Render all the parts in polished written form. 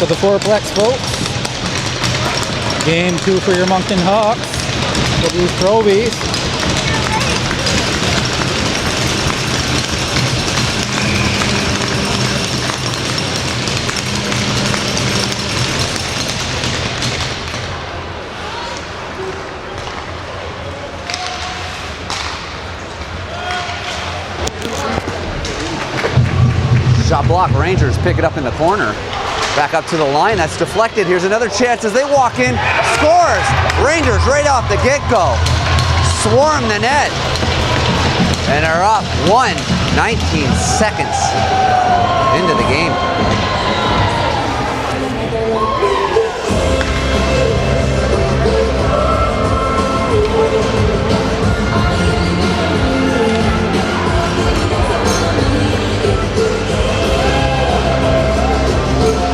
to the fourplex, folks. Game 2 for your Moncton Hawks for these Provies. Shot block, Rangers pick it up in the corner. Back up to the line, that's deflected. Here's another chance as they walk in. Scores! Rangers right off the get-go. Swarm the net. And are up 19 seconds into the game.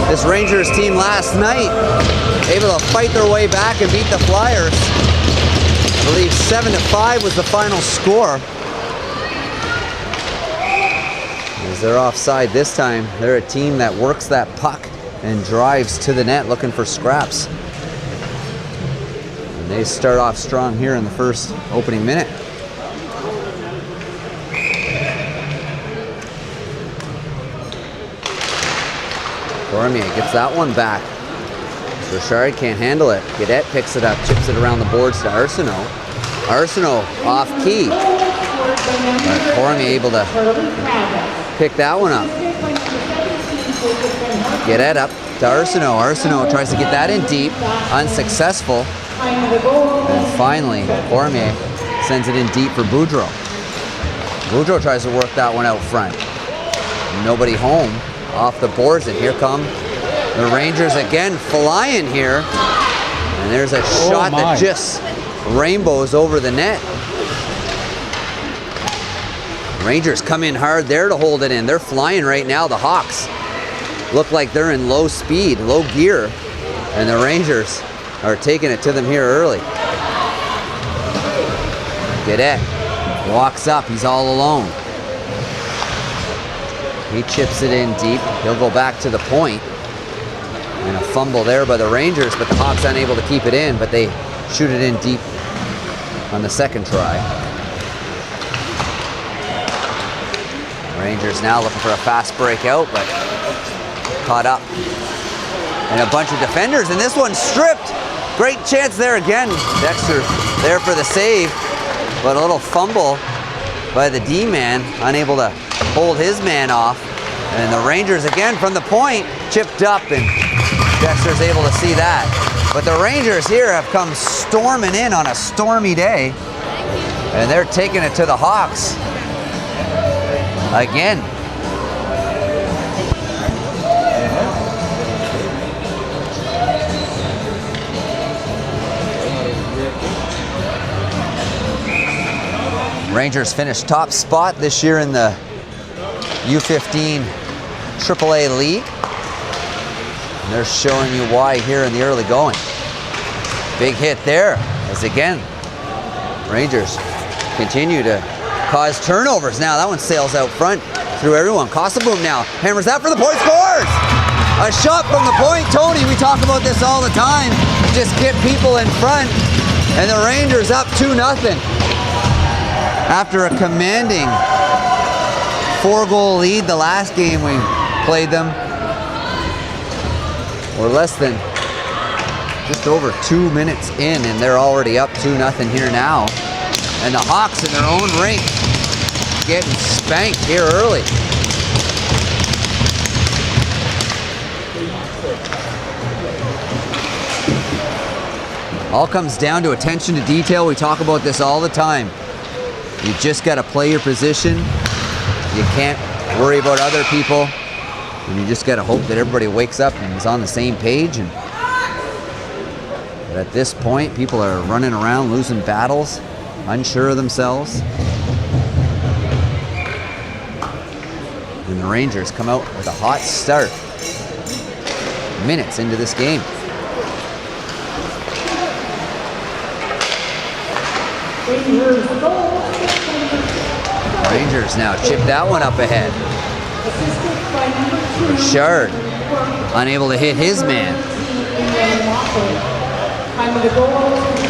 This Rangers team last night able to fight their way back and beat the Flyers. I believe 7-5 was the final score. As they're offside this time, they're a team that works that puck and drives to the net looking for scraps. And they start off strong here in the first opening minute. Cormier gets that one back. Richard can't handle it. Gaudette picks it up, chips it around the boards to Arsenault. Arsenault off key. But Cormier able to pick that one up. Gaudette up to Arsenault. Arsenault tries to get that in deep. Unsuccessful. And finally, Cormier sends it in deep for Boudreau. Boudreau tries to work that one out front. Nobody home. Off the boards, and here come the Rangers again flying here. And there's a shot that just rainbows over the net. Rangers come in hard there to hold it in. They're flying right now. The Hawks look like they're in low speed, low gear, and the Rangers are taking it to them here early. Gaudette walks up. He's all alone. He chips it in deep. He'll go back to the point. And a fumble there by the Rangers, but the Hawks unable to keep it in, but they shoot it in deep on the second try. Rangers now looking for a fast breakout, but caught up. And a bunch of defenders, and this one's stripped. Great chance there again. Dexter there for the save, but a little fumble by the D-man, unable to hold his man off. And the Rangers again from the point, chipped up, and Dexter's able to see that. But the Rangers here have come storming in on a stormy day, and they're taking it to the Hawks again. Rangers finished top spot this year in the U15AAA league. And they're showing you why here in the early going. Big hit there, as again, Rangers continue to cause turnovers. Now that one sails out front through everyone. Kosoboom now hammers that for the point, scores! A shot from the point. Tony, we talk about this all the time. Just get people in front, and the Rangers up 2-0. After a commanding 4-goal lead the last game we played them. We're less than just over 2 minutes in, and they're already up 2-0 here now. And the Hawks in their own rink getting spanked here early. All comes down to attention to detail. We talk about this all the time. You just got to play your position. You can't worry about other people. And you just got to hope that everybody wakes up and is on the same page. But at this point, people are running around, losing battles, unsure of themselves. And the Rangers come out with a hot start minutes into this game. Rangers now chip that one up ahead. Richard unable to hit his man.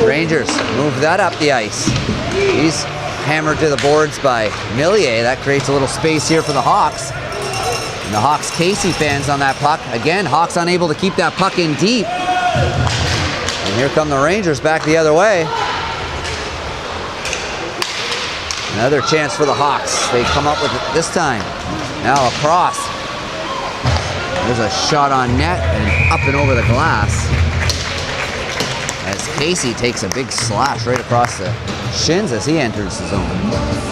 Rangers move that up the ice. He's hammered to the boards by Millier. That creates a little space here for the Hawks. And the Hawks Casey fans on that puck. Again, Hawks unable to keep that puck in deep. And here come the Rangers back the other way. Another chance for the Hawks. They come up with it this time. Now across. There's a shot on net and up and over the glass. As Casey takes a big slash right across the shins as he enters the zone.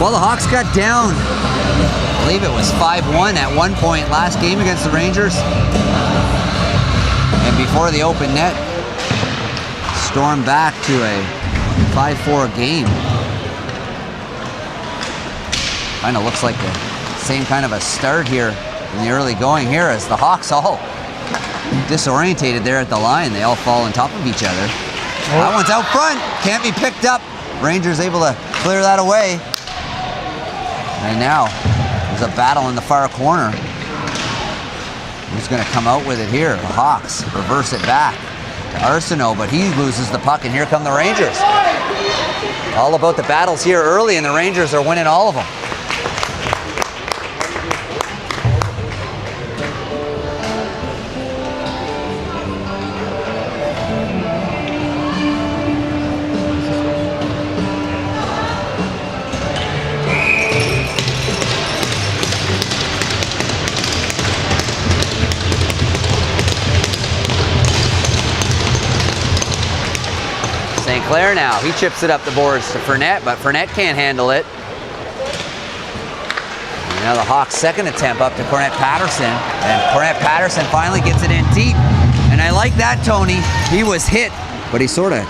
Well, the Hawks got down. I believe it was 5-1 at one point last game against the Rangers. And before the open net, stormed back to a 5-4 game. Kind of looks like the same kind of a start here in the early going here as the Hawks all disorientated there at the line. They all fall on top of each other. That one's out front. Can't be picked up. Rangers able to clear that away. And now there's a battle in the far corner. Who's going to come out with it here? The Hawks reverse it back to Arsenault, but he loses the puck, and here come the Rangers. All about the battles here early, and the Rangers are winning all of them. St. Clair now, he chips it up the boards to Fournette, but Fournette can't handle it. And now the Hawks' second attempt up to Cornette Patterson, and Cornette Patterson finally gets it in deep. And I like that, Tony. He was hit, but he sort of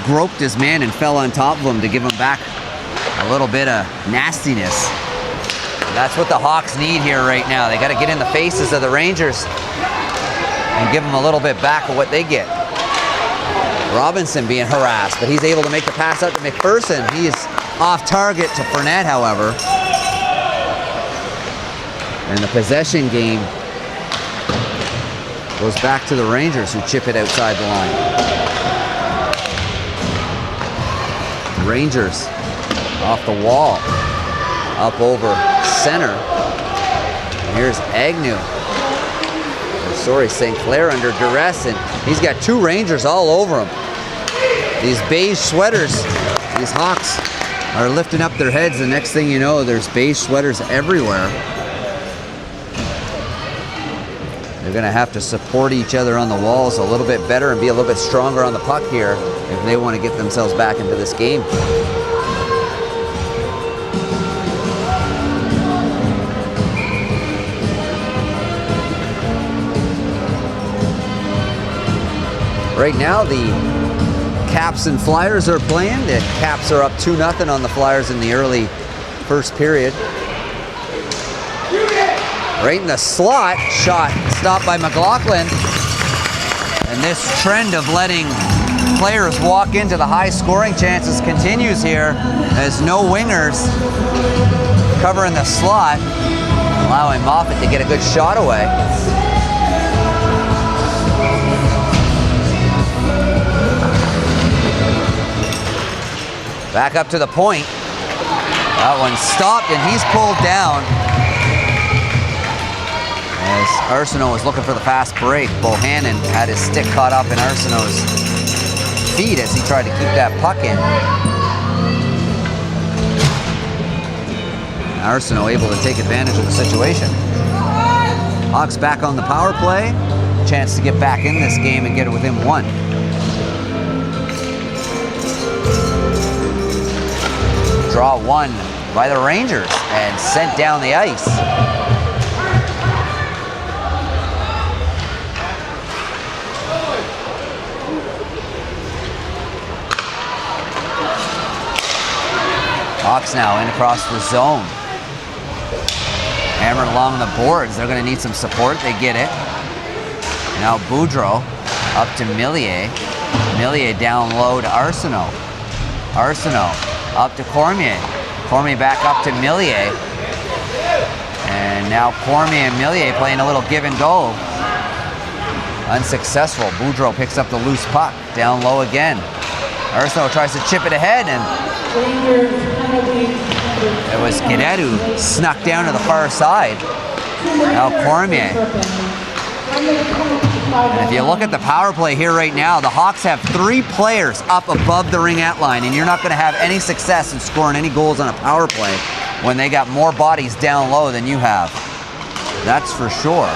groped his man and fell on top of him to give him back a little bit of nastiness. That's what the Hawks need here right now. They got to get in the faces of the Rangers and give them a little bit back of what they get. Robinson being harassed, but he's able to make the pass out to McPherson. He is off target to Fournette, however. And the possession game goes back to the Rangers, who chip it outside the line. Rangers off the wall, up over center. And here's Agnew. Sorry, St. Clair under duress, and he's got two Rangers all over him. These beige sweaters, these Hawks are lifting up their heads. The next thing you know, there's beige sweaters everywhere. They're going to have to support each other on the walls a little bit better and be a little bit stronger on the puck here if they want to get themselves back into this game. Right now, the Caps and Flyers are playing. The Caps are up 2-0 on the Flyers in the early first period. Right in the slot, shot stopped by McLaughlin. And this trend of letting players walk into the high scoring chances continues here as no wingers covering the slot, allowing Moffat to get a good shot away. Back up to the point. That one stopped, and he's pulled down. As Arsenault was looking for the fast break, Bohannon had his stick caught up in Arsenault's feet as he tried to keep that puck in. Arsenault able to take advantage of the situation. Hawks back on the power play. Chance to get back in this game and get it within one. Draw one by the Rangers and sent down the ice. Hawks now in across the zone. Hammered along the boards. They're going to need some support. They get it. Now Boudreau Up to Millier. Millier down low to Arsenault. Arsenault up to Cormier. Cormier back up to Millier. And now Cormier and Millier playing a little give and go. Unsuccessful. Boudreau picks up the loose puck. Down low again. Arsenault tries to chip it ahead, and it was Guedet who snuck down to the far side. Now Cormier. And if you look at the power play here right now, the Hawks have 3 players up above the ringette line, and you're not going to have any success in scoring any goals on a power play when they got more bodies down low than you have. That's for sure.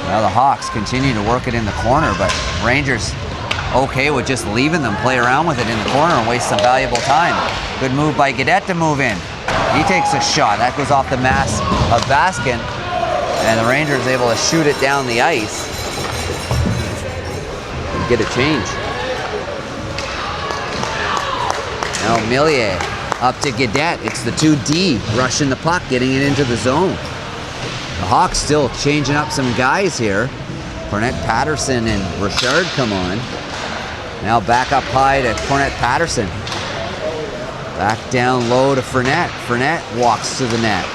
Now the Hawks continue to work it in the corner, but Rangers okay with just leaving them play around with it in the corner and waste some valuable time. Good move by Guedet to move in. He takes a shot. That goes off the mask of Baskin, and the Rangers able to shoot it down the ice and get a change. Now Millier up to Guedet. It's the 2D rushing the puck, getting it into the zone. The Hawks still changing up some guys here. Cornette Patterson and Richard come on. Now back up high to Cornette Patterson. Back down low to Fournette. Fournette walks to the net.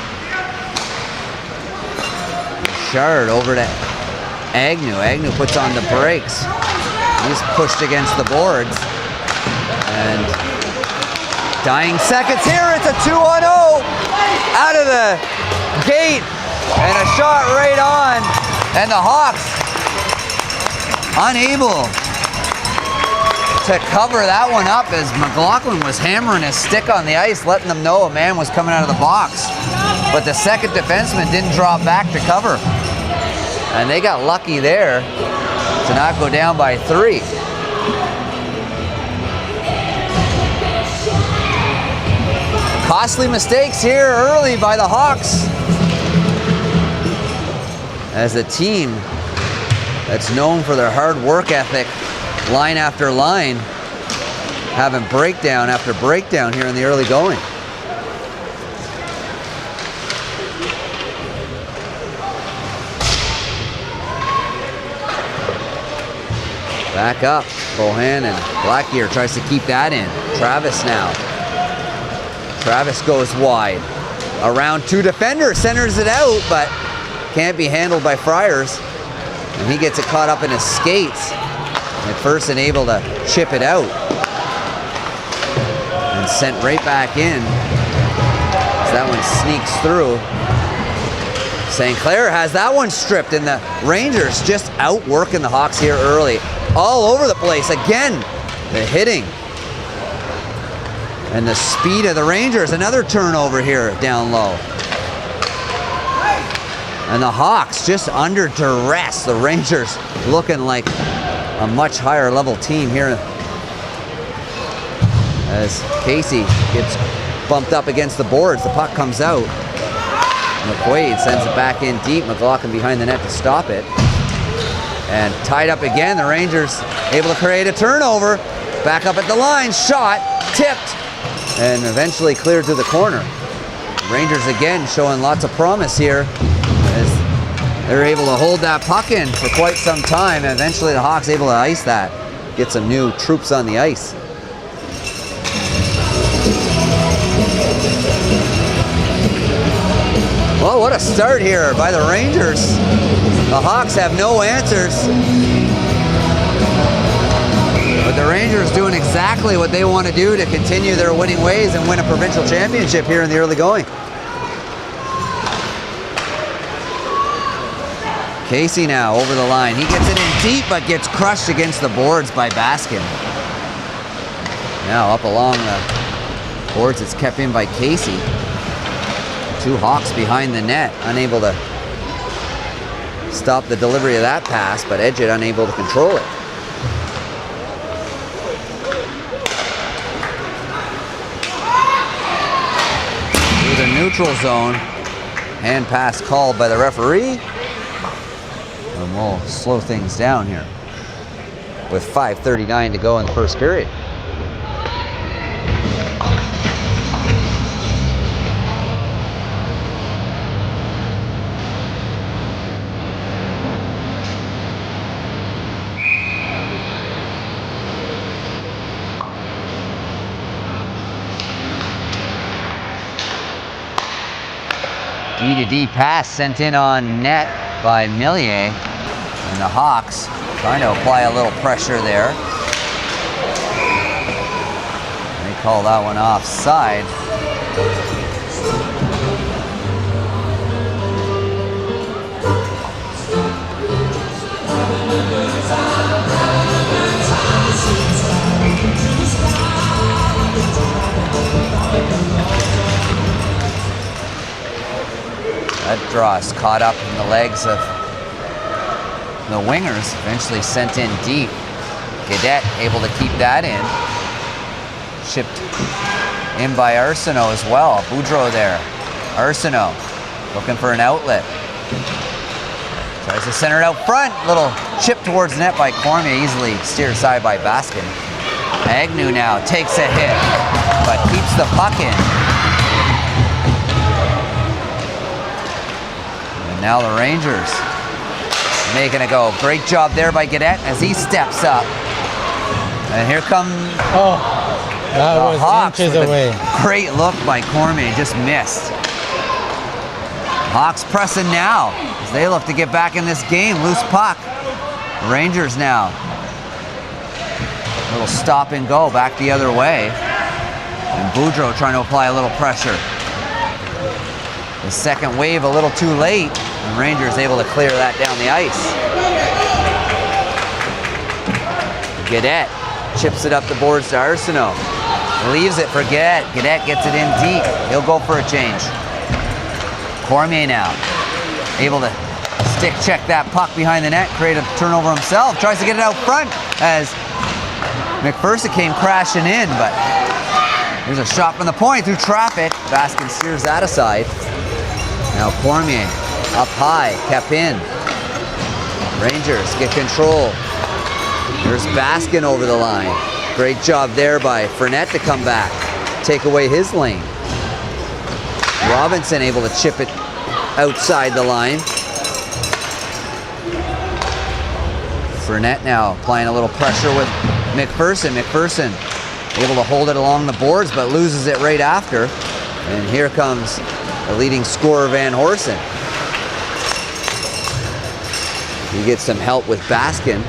Richard over to Agnew. Agnew puts on the brakes. He's pushed against the boards. And dying seconds here. It's a 2-on-0 out of the gate. And a shot right on. And the Hawks unable to cover that one up as McLaughlin was hammering his stick on the ice, letting them know a man was coming out of the box. But the second defenseman didn't drop back to cover. And they got lucky there to not go down by 3. Costly mistakes here early by the Hawks, as a team that's known for their hard work ethic, line after line, having breakdown after breakdown here in the early going. Back up, Bohannon. Blackyear tries to keep that in. Travis now. Travis goes wide. Around 2 defenders, centers it out, but can't be handled by Friars. And he gets it caught up in his skates. McPherson able to chip it out. And sent right back in. As that one sneaks through. St. Clair has that one stripped, and the Rangers just outworking the Hawks here early. All over the place. Again, the hitting. And the speed of the Rangers. Another turnover here down low. And the Hawks just under duress. The Rangers looking like a much higher level team here. As Casey gets bumped up against the boards, the puck comes out. McQuaid sends it back in deep. McLaughlin behind the net to stop it. And tied up again. The Rangers able to create a turnover. Back up at the line. Shot. Tipped. And eventually cleared to the corner. Rangers again showing lots of promise here, as they're able to hold that puck in for quite some time. And eventually the Hawks able to ice that. Get some new troops on the ice. Well, what a start here by the Rangers. The Hawks have no answers. But the Rangers doing exactly what they want to do to continue their winning ways and win a provincial championship here in the early going. Casey now over the line. He gets it in deep, but gets crushed against the boards by Baskin. Now up along the boards, it's kept in by Casey. 2 Hawks behind the net, unable to stop the delivery of that pass, but Edgett unable to control it. Through the neutral zone, hand pass called by the referee. And we'll slow things down here with 5:39 to go in the first period. D-to-D pass sent in on net by Millier. And the Hawks trying to apply a little pressure there. They call that one offside. That draw is caught up in the legs of the wingers, eventually sent in deep. Gaudette able to keep that in. Chipped in by Arsenault as well. Boudreau there. Arsenault looking for an outlet. Tries to center it out front. Little chip towards net by Cormier, easily steered aside by Baskin. Agnew now takes a hit, but keeps the puck in. And now the Rangers making it go. Great job there by Gaudette as he steps up. And here come that was Hawks inches with away. a great look by Cormier, just missed. Hawks pressing now as they look to get back in this game. Loose puck. Rangers now. Little stop and go back the other way. And Boudreau trying to apply a little pressure. The second wave a little too late. And Rangers able to clear that down the ice. Gaudette chips it up the boards to Arsenault. Leaves it for Gaudette. Gaudette gets it in deep. He'll go for a change. Cormier now able to stick check that puck behind the net, create a turnover himself. Tries to get it out front as McPherson came crashing in, but there's a shot from the point through traffic. Baskin steers that aside. Now Cormier up high, kept in. Rangers get control. There's Baskin over the line. Great job there by Fournette to come back, take away his lane. Robinson able to chip it outside the line. Fournette now applying a little pressure with McPherson. McPherson able to hold it along the boards, but loses it right after. And here comes the leading scorer, Van Horsen. He gets some help with Baskin.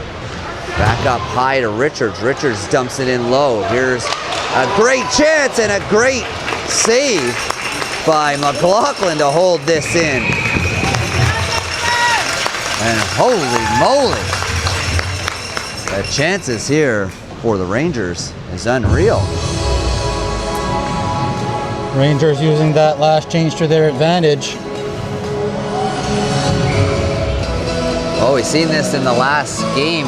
Back up high to Richards. Richards dumps it in low. Here's a great chance and a great save by McLaughlin to hold this in. And holy moly, the chances here for the Rangers is unreal. Rangers using that last change to their advantage. Oh, we've seen this in the last game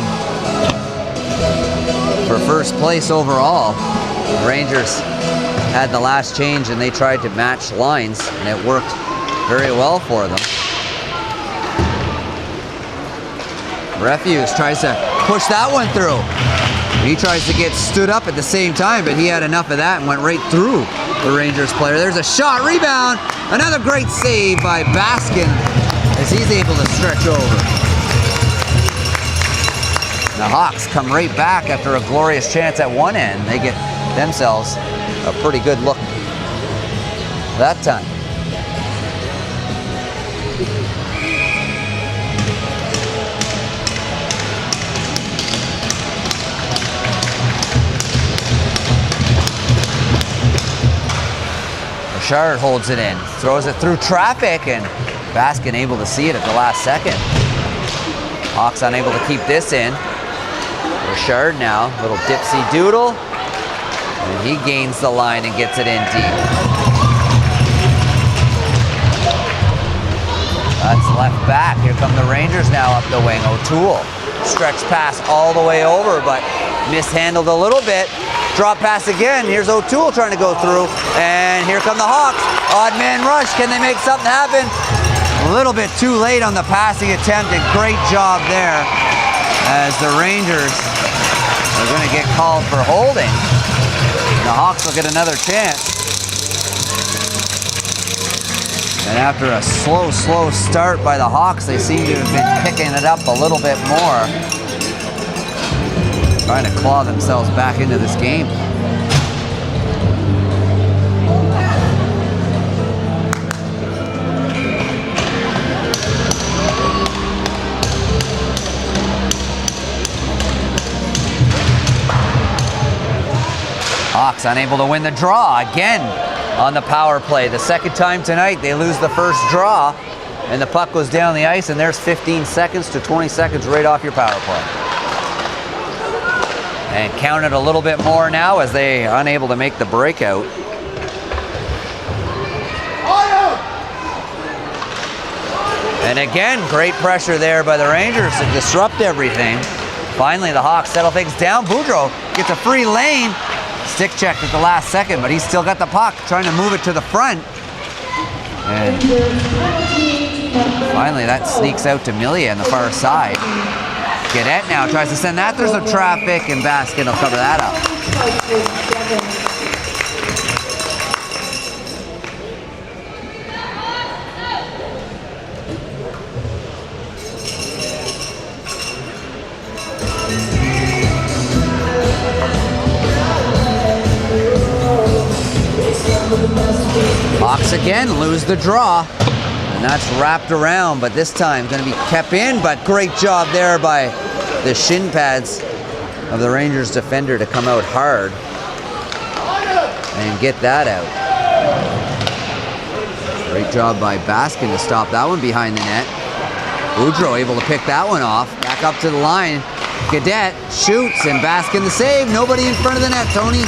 for first place overall. The Rangers had the last change and they tried to match lines and it worked very well for them. Refuse tries to push that one through. He tries to get stood up at the same time, but he had enough of that and went right through the Rangers player. There's a shot, rebound, another great save by Baskin as he's able to stretch over. The Hawks come right back after a glorious chance at one end. They get themselves a pretty good look that time. Richard holds it in, throws it through traffic, and Baskin able to see it at the last second. Hawks unable to keep this in. Richard now, little dipsy doodle, and he gains the line and gets it in deep. That's left back. Here come the Rangers now up the wing. O'Toole, stretch pass all the way over, but mishandled a little bit. Drop pass again. Here's O'Toole trying to go through, and here come the Hawks. Odd man rush. Can they make something happen? A little bit too late on the passing attempt, and great job there as the Rangers are going to get called for holding. And the Hawks will get another chance. And after a slow start by the Hawks, they seem to have been picking it up a little bit more. Trying to claw themselves back into this game. Hawks unable to win the draw again on the power play. The second time tonight they lose the first draw, and the puck goes down the ice, and there's 15 seconds to 20 seconds right off your power play. And count it a little bit more now as they are unable to make the breakout. And again, great pressure there by the Rangers to disrupt everything. Finally, the Hawks settle things down. Boudreau gets a free lane. Stick checked at the last second, but he's still got the puck, trying to move it to the front. And finally, that sneaks out to Millier on the far side. Cadet now tries to send that through some traffic, and Baskin will cover that up. Hawks again lose the draw, and that's wrapped around, but this time going to be kept in, but great job there by the shin pads of the Rangers defender to come out hard and get that out. Great job by Baskin to stop that one behind the net. Boudreau able to pick that one off, back up to the line. Cadet shoots, and Baskin the save. Nobody in front of the net, Tony.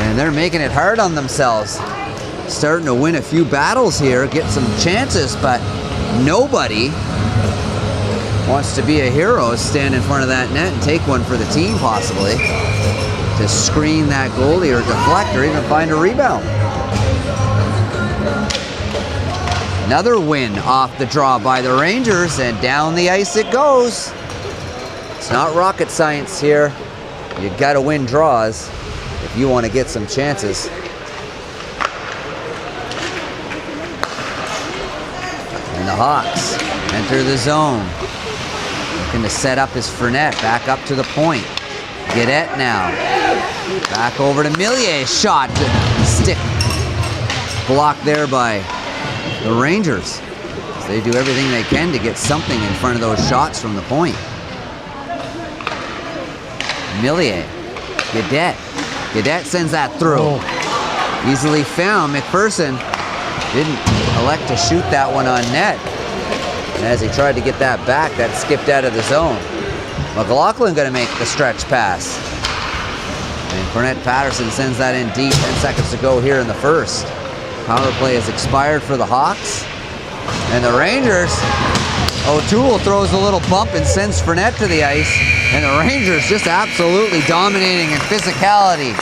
And they're making it hard on themselves. Starting to win a few battles here, get some chances, but nobody wants to be a hero, stand in front of that net and take one for the team possibly, to screen that goalie or deflect or even find a rebound. Another win off the draw by the Rangers, and down the ice it goes. It's not rocket science here. You gotta win draws if you want to get some chances. And the Hawks enter the zone. Looking to set up his Fournette, back up to the point. Guedette now. Back over to Millier, shot, stick. Blocked there by the Rangers. So they do everything they can to get something in front of those shots from the point. Millier, Guedette. Guedette sends that through. Easily found. McPherson didn't elect to shoot that one on net. And as he tried to get that back, that skipped out of the zone. McLaughlin going to make the stretch pass. And Cornette Patterson sends that in deep. 10 seconds to go here in the first. Power play has expired for the Hawks. And the Rangers, O'Toole throws a little bump and sends Fournette to the ice. And the Rangers just absolutely dominating in physicality,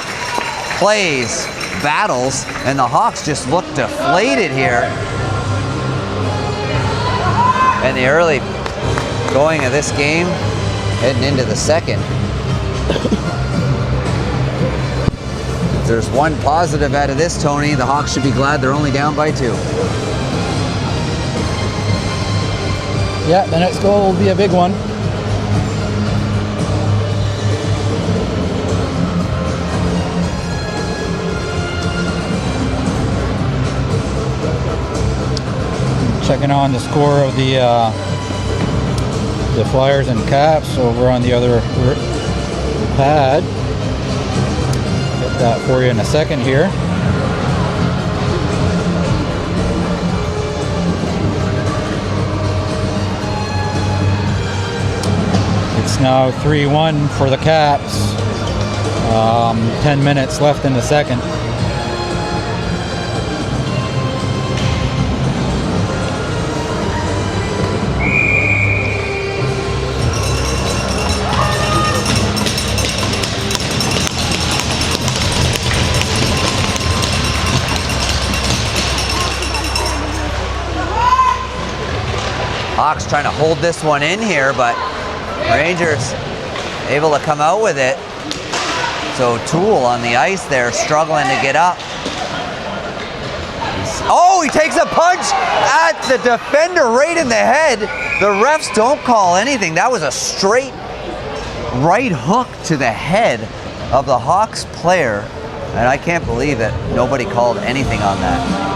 plays, battles, and the Hawks just look deflated here. And the early going of this game, heading into the second. If there's one positive out of this, Tony, the Hawks should be glad they're only down by 2. Yeah, the next goal will be a big one. Checking on the score of the Flyers and Caps over on the other pad. Get that for you in a second here. It's now 3-1 for the Caps. 10 minutes left in the second. Hawks trying to hold this one in here, but Rangers able to come out with it. So Toole on the ice there, struggling to get up. Oh, he takes a punch at the defender right in the head. The refs don't call anything. That was a straight right hook to the head of the Hawks player. And I can't believe that nobody called anything on that.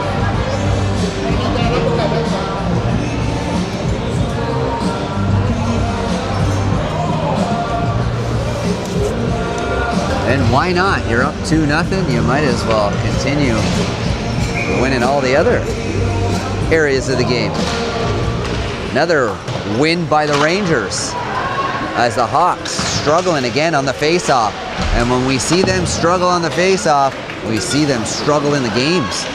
And why not? You're up 2-0. You might as well continue winning all the other areas of the game. Another win by the Rangers as the Hawks struggling again on the face-off. And when we see them struggle on the face-off, we see them struggle in the games.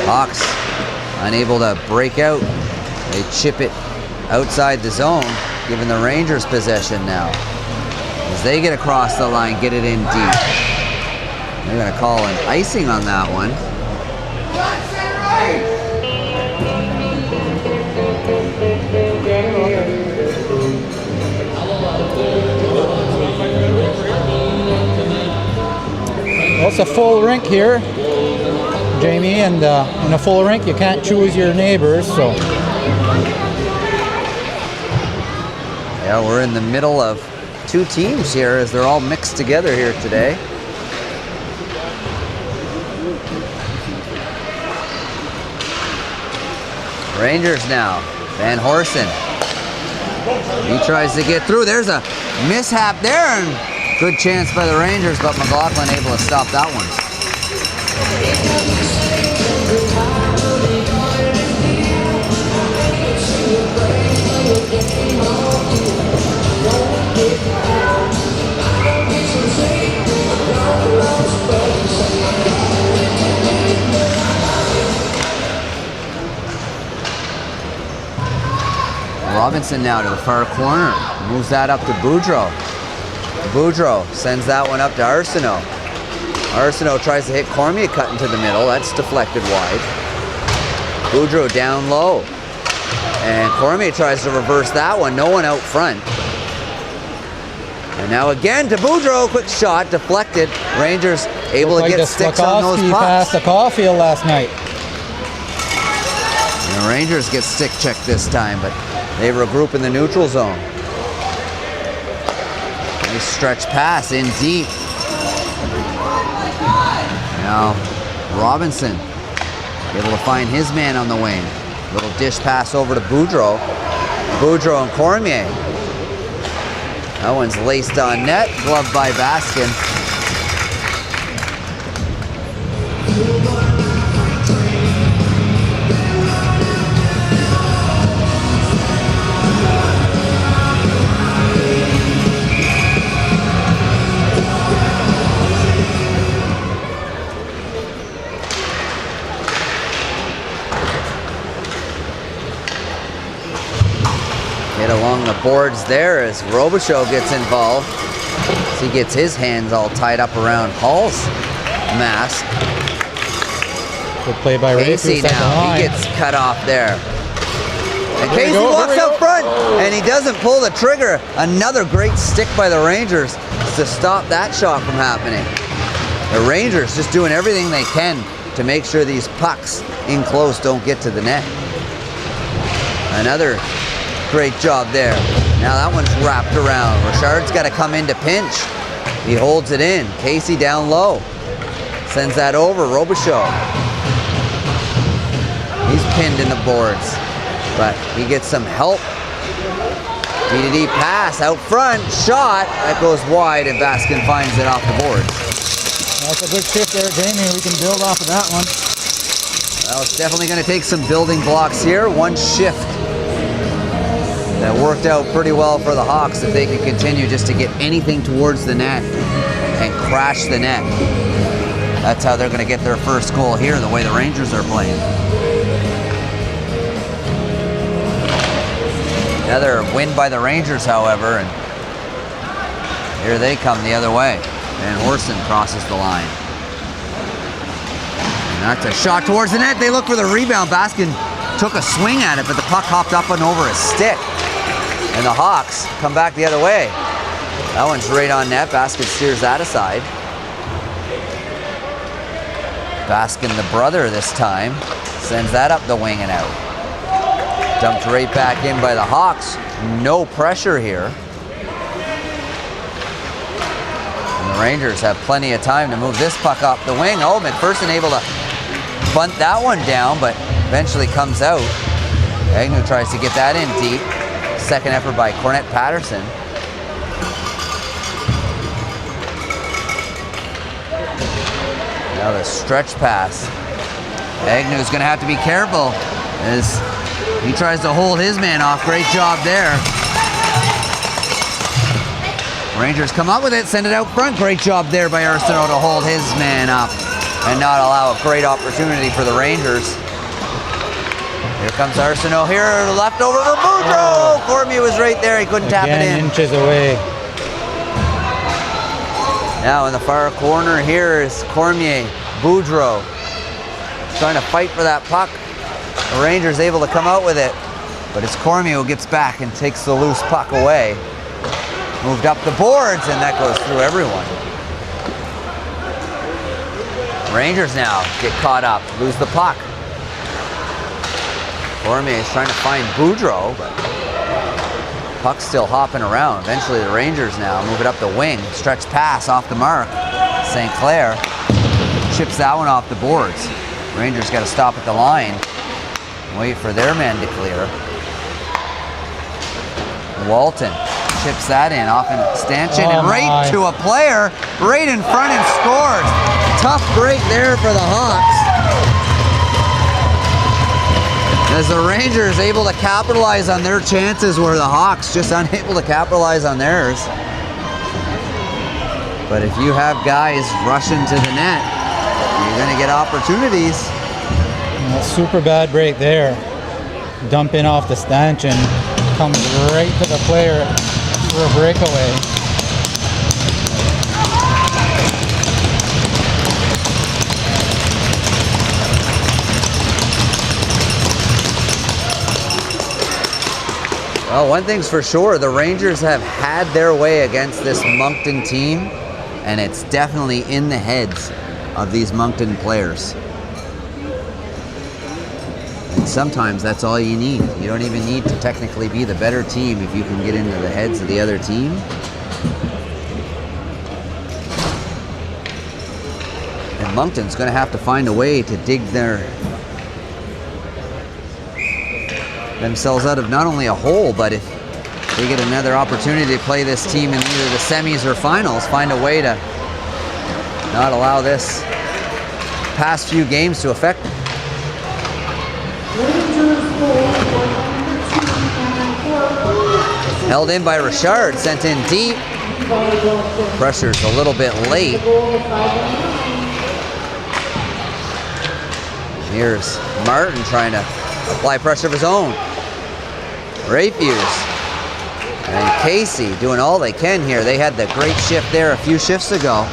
Hawks unable to break out. They chip it outside the zone, giving the Rangers possession now. As they get across the line, get it in deep. They're going to call an icing on that one. Well, it's a full rink here, Jamie, and in a full rink you can't choose your neighbors, so. Yeah, we're in the middle of two teams here as they're all mixed together here today. Rangers now, Van Horsen. He tries to get through. There's a mishap there, and good chance by the Rangers, but McLaughlin able to stop that one. Robinson now to the far corner. Moves that up to Boudreau. Boudreau sends that one up to Arsenault. Arsenault tries to hit Cormier, cut into the middle. That's deflected wide. Boudreau down low. And Cormier tries to reverse that one. No one out front. And now again to Boudreau. Quick shot, deflected. Rangers able to get sticks on those pucks. Passed the Caulfield last night. And the Rangers get stick checked this time, but they regroup in the neutral zone. Nice stretch pass in deep. Now Robinson able to find his man on the wing. Little dish pass over to Boudreau. Boudreau and Cormier. That one's laced on net, gloved by Baskin. Along the boards there as Robichaud gets involved. As he gets his hands all tied up around Hall's mask. Good play by Casey now, he gets cut off there. And Casey walks out front, and he doesn't pull the trigger. Another great stick by the Rangers to stop that shot from happening. The Rangers just doing everything they can to make sure these pucks in close don't get to the net. Another great job there. Now that one's wrapped around. Richard's got to come in to pinch. He holds it in. Casey down low. Sends that over. Robichaud. He's pinned in the boards, but he gets some help. D-to-D pass out front. Shot. That goes wide, and Baskin finds it off the boards. That's a good shift there, Jamie. We can build off of that one. Well, it's definitely going to take some building blocks here. One shift that worked out pretty well for the Hawks if they could continue just to get anything towards the net and crash the net. That's how they're going to get their first goal here, the way the Rangers are playing. Another win by the Rangers, however, and here they come the other way. And Horsen crosses the line. And that's a shot towards the net. They look for the rebound. Baskin took a swing at it, but the puck hopped up and over his stick. And the Hawks come back the other way. That one's right on net. Baskin steers that aside. Baskin, the brother this time, sends that up the wing and out. Dumped right back in by the Hawks. No pressure here. And the Rangers have plenty of time to move this puck up the wing. Oh, McPherson able to bunt that one down, but eventually comes out. Agnew tries to get that in deep. Second effort by Cornette Patterson. Now the stretch pass. Agnew's going to have to be careful as he tries to hold his man off. Great job there. Rangers come up with it, send it out front. Great job there by Arsenault to hold his man up and not allow a great opportunity for the Rangers. Here comes Arsenault here, left over for Boudreau. Cormier was right there, he couldn't tap it in. Inches away. Now in the far corner here is Cormier. Boudreau trying to fight for that puck. The Rangers able to come out with it, but it's Cormier who gets back and takes the loose puck away. Moved up the boards, and that goes through everyone. Rangers now get caught up, lose the puck. Cormier is trying to find Boudreau, but puck's still hopping around. Eventually the Rangers now move it up the wing. Stretch pass off the mark. St. Clair chips that one off the boards. Rangers got to stop at the line. Wait for their man to clear. Walton chips that in off an stanchion and right to a player, right in front and scores. Tough break there for the Hawks. As the Rangers able to capitalize on their chances where the Hawks just unable to capitalize on theirs. But if you have guys rushing to the net, you're going to get opportunities. Super bad break there. Dumping off the stanchion. Comes right to the player for a breakaway. Well, one thing's for sure, the Rangers have had their way against this Moncton team, and it's definitely in the heads of these Moncton players. And sometimes that's all you need. You don't even need to technically be the better team if you can get into the heads of the other team. And Moncton's going to have to find a way to dig themselves out of not only a hole, but if they get another opportunity to play this team in either the semis or finals, find a way to not allow this past few games to affect them. Held in by Richard, sent in deep. Pressure's a little bit late. Here's Martin trying to apply pressure of his own. Rayfuse and Casey doing all they can here. They had the great shift there a few shifts ago.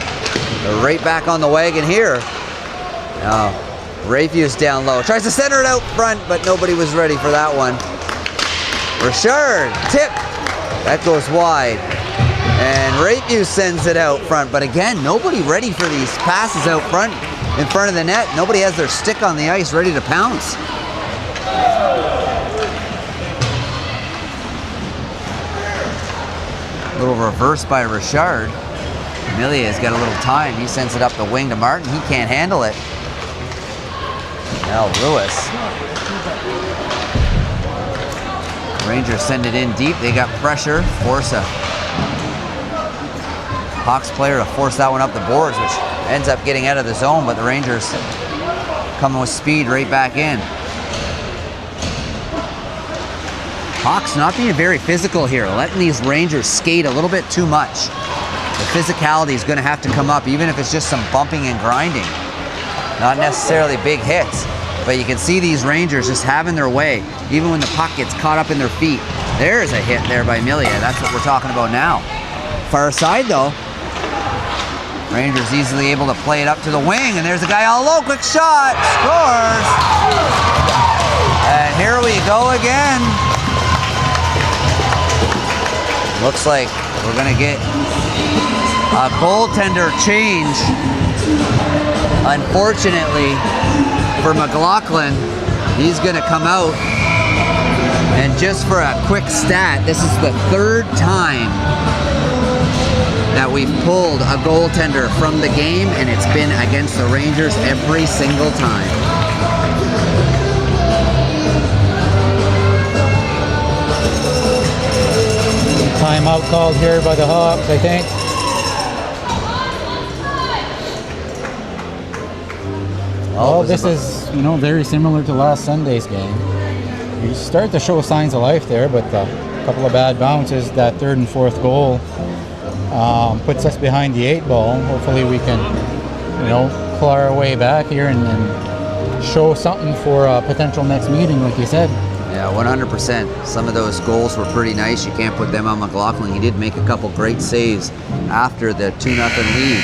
They're right back on the wagon here. Now, Rayfuse down low. Tries to center it out front, but nobody was ready for that one. Richard, tip. That goes wide. And Rayfuse sends it out front. But again, nobody ready for these passes out front in front of the net. Nobody has their stick on the ice ready to pounce. A little reverse by Richard. Millier's got a little time. He sends it up the wing to Martin. He can't handle it. Now Lewis. Rangers send it in deep. They got pressure. Force a Hawks player to force that one up the boards, which ends up getting out of the zone, but the Rangers coming with speed right back in. Hawks not being very physical here, letting these Rangers skate a little bit too much. The physicality is going to have to come up, even if it's just some bumping and grinding. Not necessarily big hits, but you can see these Rangers just having their way, even when the puck gets caught up in their feet. There's a hit there by Millier. That's what we're talking about now. Far side though. Rangers easily able to play it up to the wing, and there's a guy all low. Quick shot, scores. And here we go again. Looks like we're gonna get a goaltender change. Unfortunately for McLaughlin, he's gonna come out. And just for a quick stat, this is the third time that we've pulled a goaltender from the game, and it's been against the Rangers every single time. Timeout called here by the Hawks, I think. Well, this is, you know, very similar to last Sunday's game. You start to show signs of life there, but a couple of bad bounces. That third and fourth goal puts us behind the 8 ball. Hopefully we can, you know, claw our way back here and show something for a potential next meeting, like you said. Yeah, 100%. Some of those goals were pretty nice. You can't put them on McLaughlin. He did make a couple great saves after the 2-0 lead.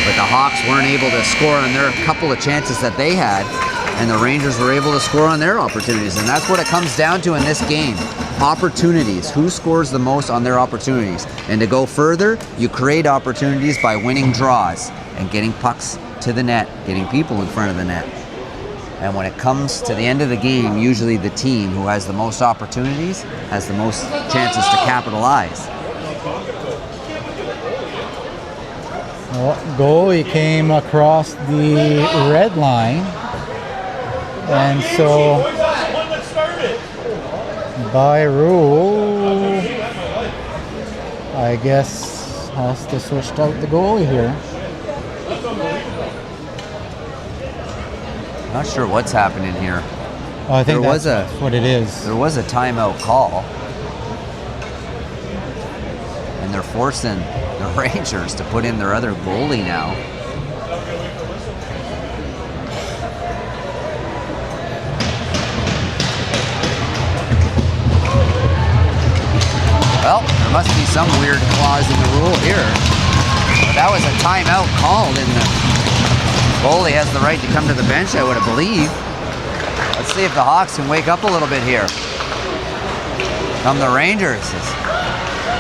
But the Hawks weren't able to score on their couple of chances that they had, and the Rangers were able to score on their opportunities. And that's what it comes down to in this game. Opportunities. Who scores the most on their opportunities? And to go further, you create opportunities by winning draws and getting pucks to the net, getting people in front of the net. And when it comes to the end of the game, usually the team who has the most opportunities has the most chances to capitalize. Well, goalie came across the red line, and so by rule, I guess has to switch out the goalie here. Not sure what's happening here. Oh, I think that's what it is. There was a timeout call, and they're forcing the Rangers to put in their other goalie now. Well, there must be some weird clause in the rule here. But that was a timeout called, and the goalie has the right to come to the bench, I would believe. Let's see if the Hawks can wake up a little bit here. Come the Rangers.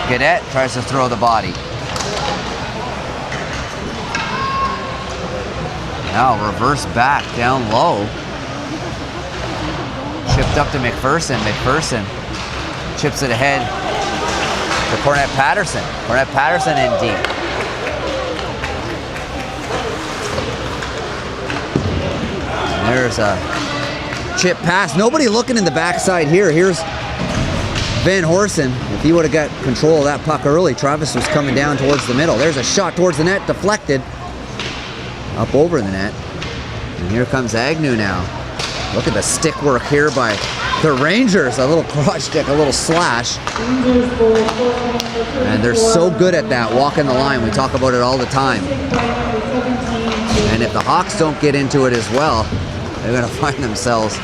Cadet tries to throw the body. Now reverse back down low. Chipped up to McPherson. McPherson chips it ahead to Cornette Patterson. Cornette Patterson in deep. And there's a chip pass. Nobody looking in the backside here. Here's Van Horsen. If he would have got control of that puck early, Travis was coming down towards the middle. There's a shot towards the net, deflected. Up over the net. And here comes Agnew now. Look at the stick work here by the Rangers. A little crotch stick, a little slash. And they're so good at that, walking the line. We talk about it all the time. And if the Hawks don't get into it as well, they're going to find themselves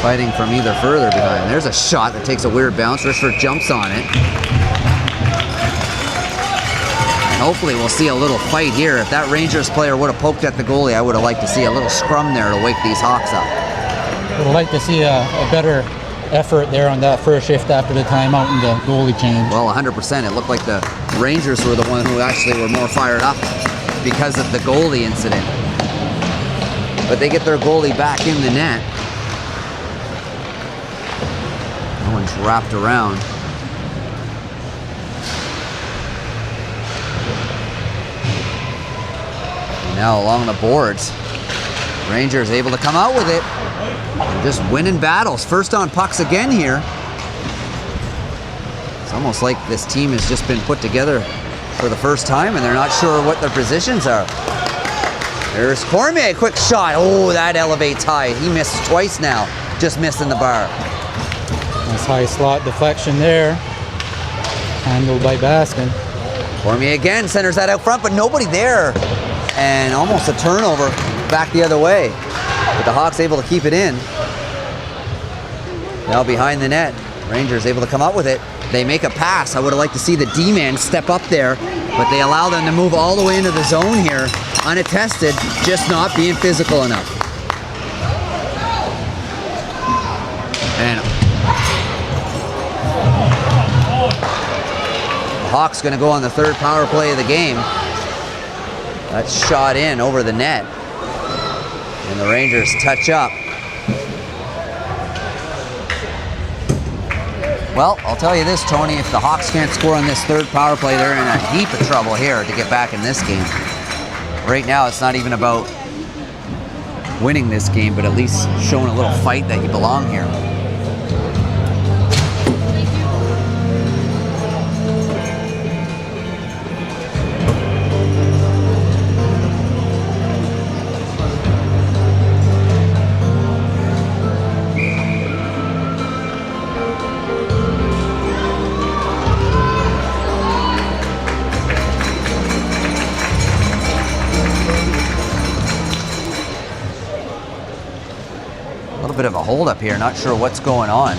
fighting from either further behind. There's a shot that takes a weird bounce. Richford jumps on it. And hopefully we'll see a little fight here. If that Rangers player would have poked at the goalie, I would have liked to see a little scrum there to wake these Hawks up. Would like to see a better effort there on that first shift after the timeout and the goalie change. Well, 100%. It looked like the Rangers were the one who actually were more fired up because of the goalie incident. But they get their goalie back in the net. No one's wrapped around. And now along the boards, Rangers able to come out with it. And just winning battles. First on pucks again here. It's almost like this team has just been put together for the first time and they're not sure what their positions are. There's Cormier, quick shot. Oh, that elevates high. He missed twice now. Just missing the bar. Nice high slot deflection there. Handled by Baskin. Cormier again centers that out front, but nobody there. And almost a turnover back the other way. But the Hawks able to keep it in. Now behind the net. Rangers able to come up with it. They make a pass. I would have liked to see the D-man step up there, but they allow them to move all the way into the zone here, unattested, just not being physical enough. And the Hawks going to go on the third power play of the game. That's shot in over the net. And the Rangers touch up. Well, I'll tell you this, Tony, if the Hawks can't score on this third power play, they're in a heap of trouble here to get back in this game. Right now, it's not even about winning this game, but at least showing a little fight that you belong here. holdup here. Not sure what's going on.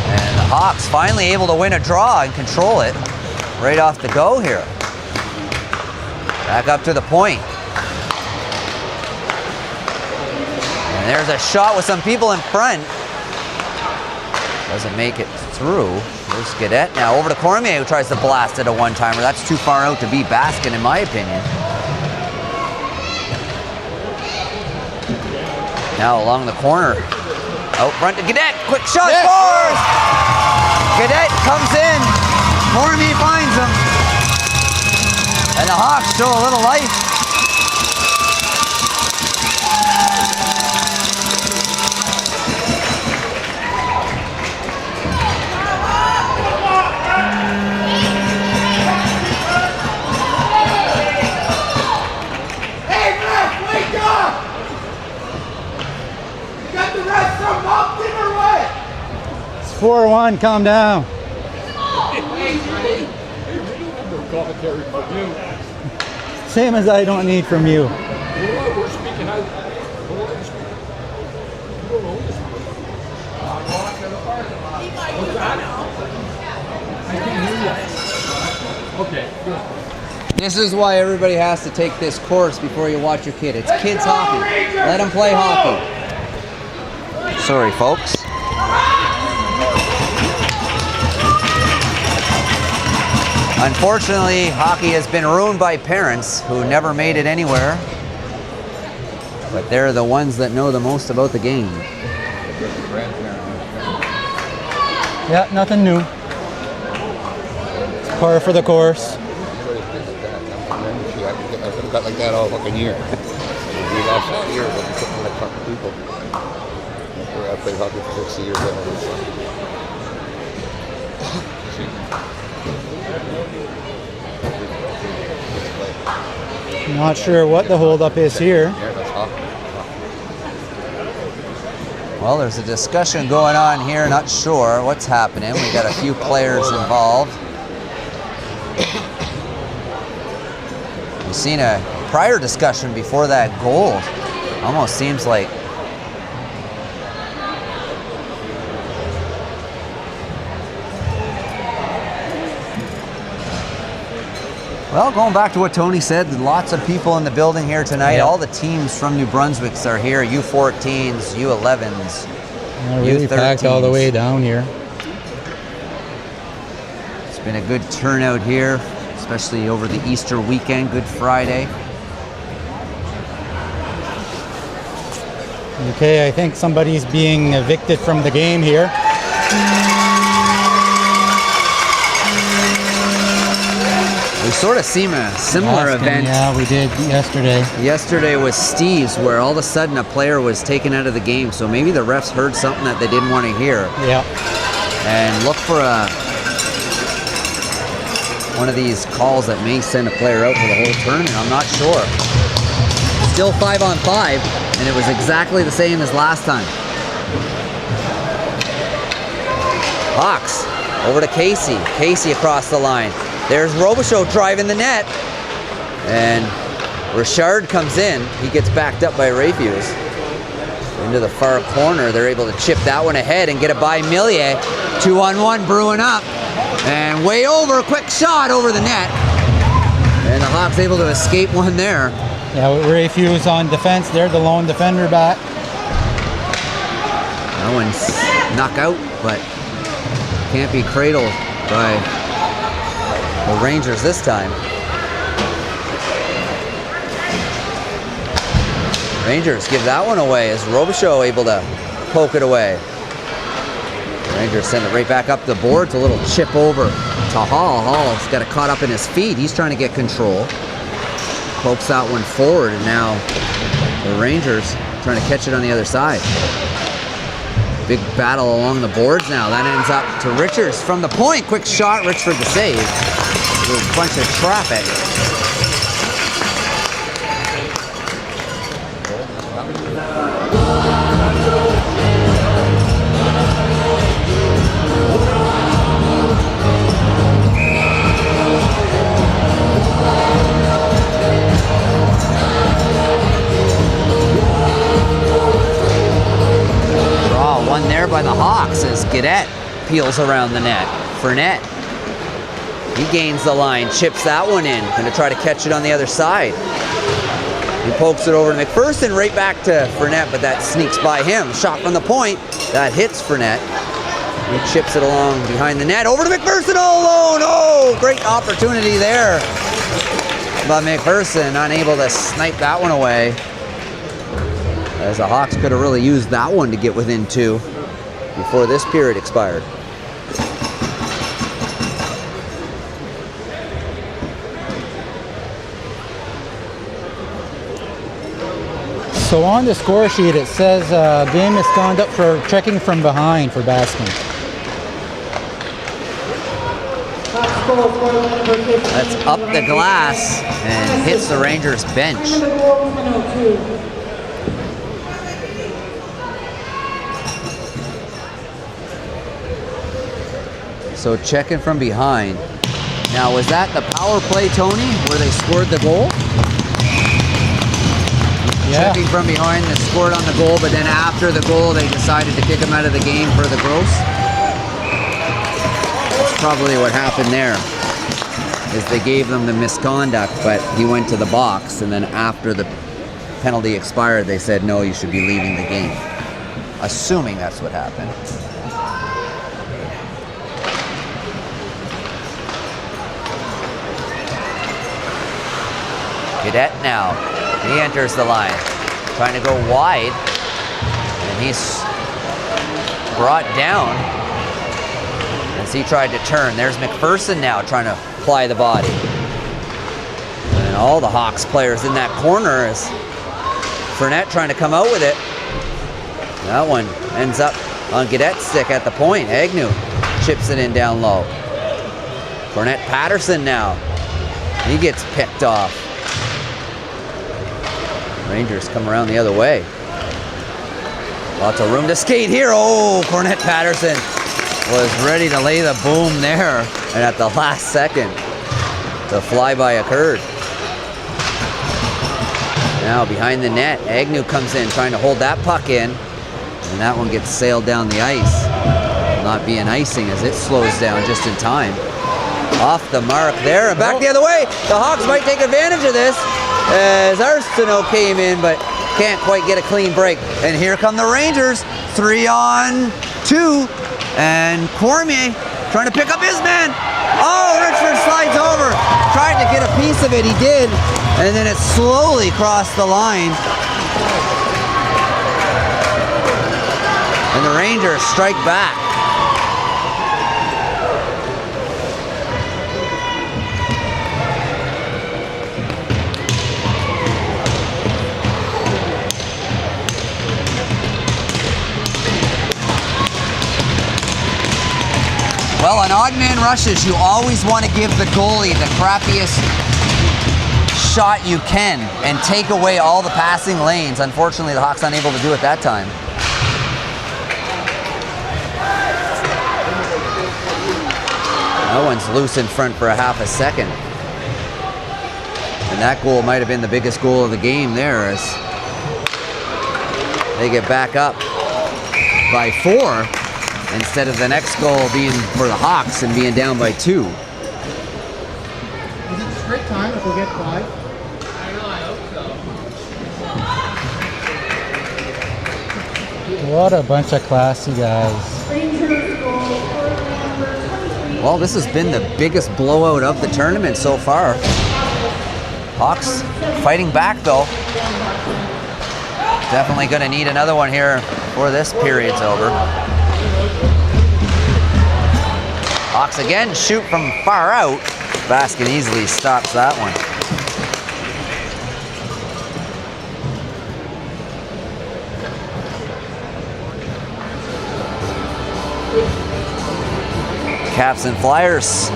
And the Hawks finally able to win a draw and control it right off the go here. Back up to the point. And there's a shot with some people in front. Doesn't make it through. There's Gadet now over to Cormier, who tries to blast it a one-timer. That's too far out to beat Baskin, in my opinion. Now along the corner. Out front to Gadet. Quick shot, scores! Gadet comes in. Cormier finds him. And the Hawks show a little life. Hey, ref, wake up! You got the ref from Moncton or what? It's 4-1, calm down. Commentary from you. Same as I don't need from you. We're speaking out. You don't know this. What's that? I can't hear you. Okay, good. This is why everybody has to take this course before you watch your kid. It's kids hockey. Let them play hockey. Sorry, folks. Unfortunately, hockey has been ruined by parents who never made it anywhere. But they're the ones that know the most about the game. Yeah, nothing new. It's par for the course. I've got like that all fucking year. We lost all year, but we couldn't like fucking people. I played hockey for 60 years. Not sure what the holdup is here. Well, there's a discussion going on here. Not sure what's happening. We got a few players involved. We've seen a prior discussion before that goal. Almost seems like well, going back to what Tony said, lots of people in the building here tonight. Yeah. All the teams from New Brunswick are here. U14s, U11s, Really packed all the way down here. It's been a good turnout here, especially over the Easter weekend, Good Friday. Okay, I think somebody's being evicted from the game here. We sort of seen a similar event. Yeah, we did yesterday. Yesterday was Steve's, where all of a sudden a player was taken out of the game. So maybe the refs heard something that they didn't want to hear. Yeah. And look for one of these calls that may send a player out for the whole tournament. I'm not sure. Still 5-on-5, and it was exactly the same as last time. Hawks over to Casey. Casey across the line. There's Robichaud driving the net. And Richard comes in. He gets backed up by Rayfuse. Into the far corner. They're able to chip that one ahead and get it by Millier. 2-on-1 brewing up. And way over. Quick shot over the net. And the Hawks able to escape one there. Yeah, with Rayfuse on defense there, the lone defender back. That one's knocked out, but can't be cradled by the Rangers this time. Rangers give that one away as Robichaud able to poke it away. Rangers send it right back up the boards. A little chip over to Hall. Hall's got it caught up in his feet. He's trying to get control. Pokes that one forward, and now the Rangers trying to catch it on the other side. Big battle along the boards now. That ends up to Richards from the point. Quick shot, Richford the save. A bunch of traffic. One there by the Hawks as Gaudette peels around the net. Fournette, he gains the line, chips that one in. Gonna try to catch it on the other side. He pokes it over to McPherson, right back to Fournette, but that sneaks by him. Shot from the point, that hits Fournette. He chips it along behind the net, over to McPherson all alone. Oh, great opportunity there. But McPherson unable to snipe that one away. As the Hawks could have really used that one to get within 2 before this period expired. So on the score sheet, it says game misconduct for checking from behind for Baskin. That's up the glass and hits the Rangers bench. So checking from behind. Now, was that the power play, Tony, where they scored the goal? Yeah. Checking from behind, they scored on the goal, but then after the goal, they decided to kick him out of the game for the gross. That's probably what happened there, is they gave them the misconduct, but he went to the box, and then after the penalty expired, they said, no, you should be leaving the game. Assuming that's what happened. Gaudette now. He enters the line, trying to go wide, and he's brought down as he tried to turn. There's McPherson now trying to ply the body. And all the Hawks players in that corner as Fournette trying to come out with it. That one ends up on Gaudette's stick at the point. Agnew chips it in down low. Fournette Patterson now. He gets picked off. Rangers come around the other way. Lots of room to skate here. Oh, Fournette Patterson was ready to lay the boom there. And at the last second, the flyby occurred. Now behind the net, Agnew comes in trying to hold that puck in. And that one gets sailed down the ice. Not being icing as it slows down just in time. Off the mark there and back the other way. The Hawks might take advantage of this as Arsenault came in, but can't quite get a clean break. And here come the Rangers, 3-on-2, and Cormier trying to pick up his man. Oh, Richford slides over, tried to get a piece of it, he did, and then it slowly crossed the line. And the Rangers strike back. Well, on odd man rushes, you always want to give the goalie the crappiest shot you can and take away all the passing lanes. Unfortunately, the Hawks unable to do it that time. That one's loose in front for a half a second. And that goal might have been the biggest goal of the game there as they get back up by 4. Instead of the next goal being for the Hawks and being down by 2. Is it straight time if we get 5? I know, I hope so. What a bunch of classy guys. Well, this has been the biggest blowout of the tournament so far. Hawks fighting back though. Definitely going to need another one here before this period's over. Hawks again shoot from far out. Baskin easily stops that one. Caps and Flyers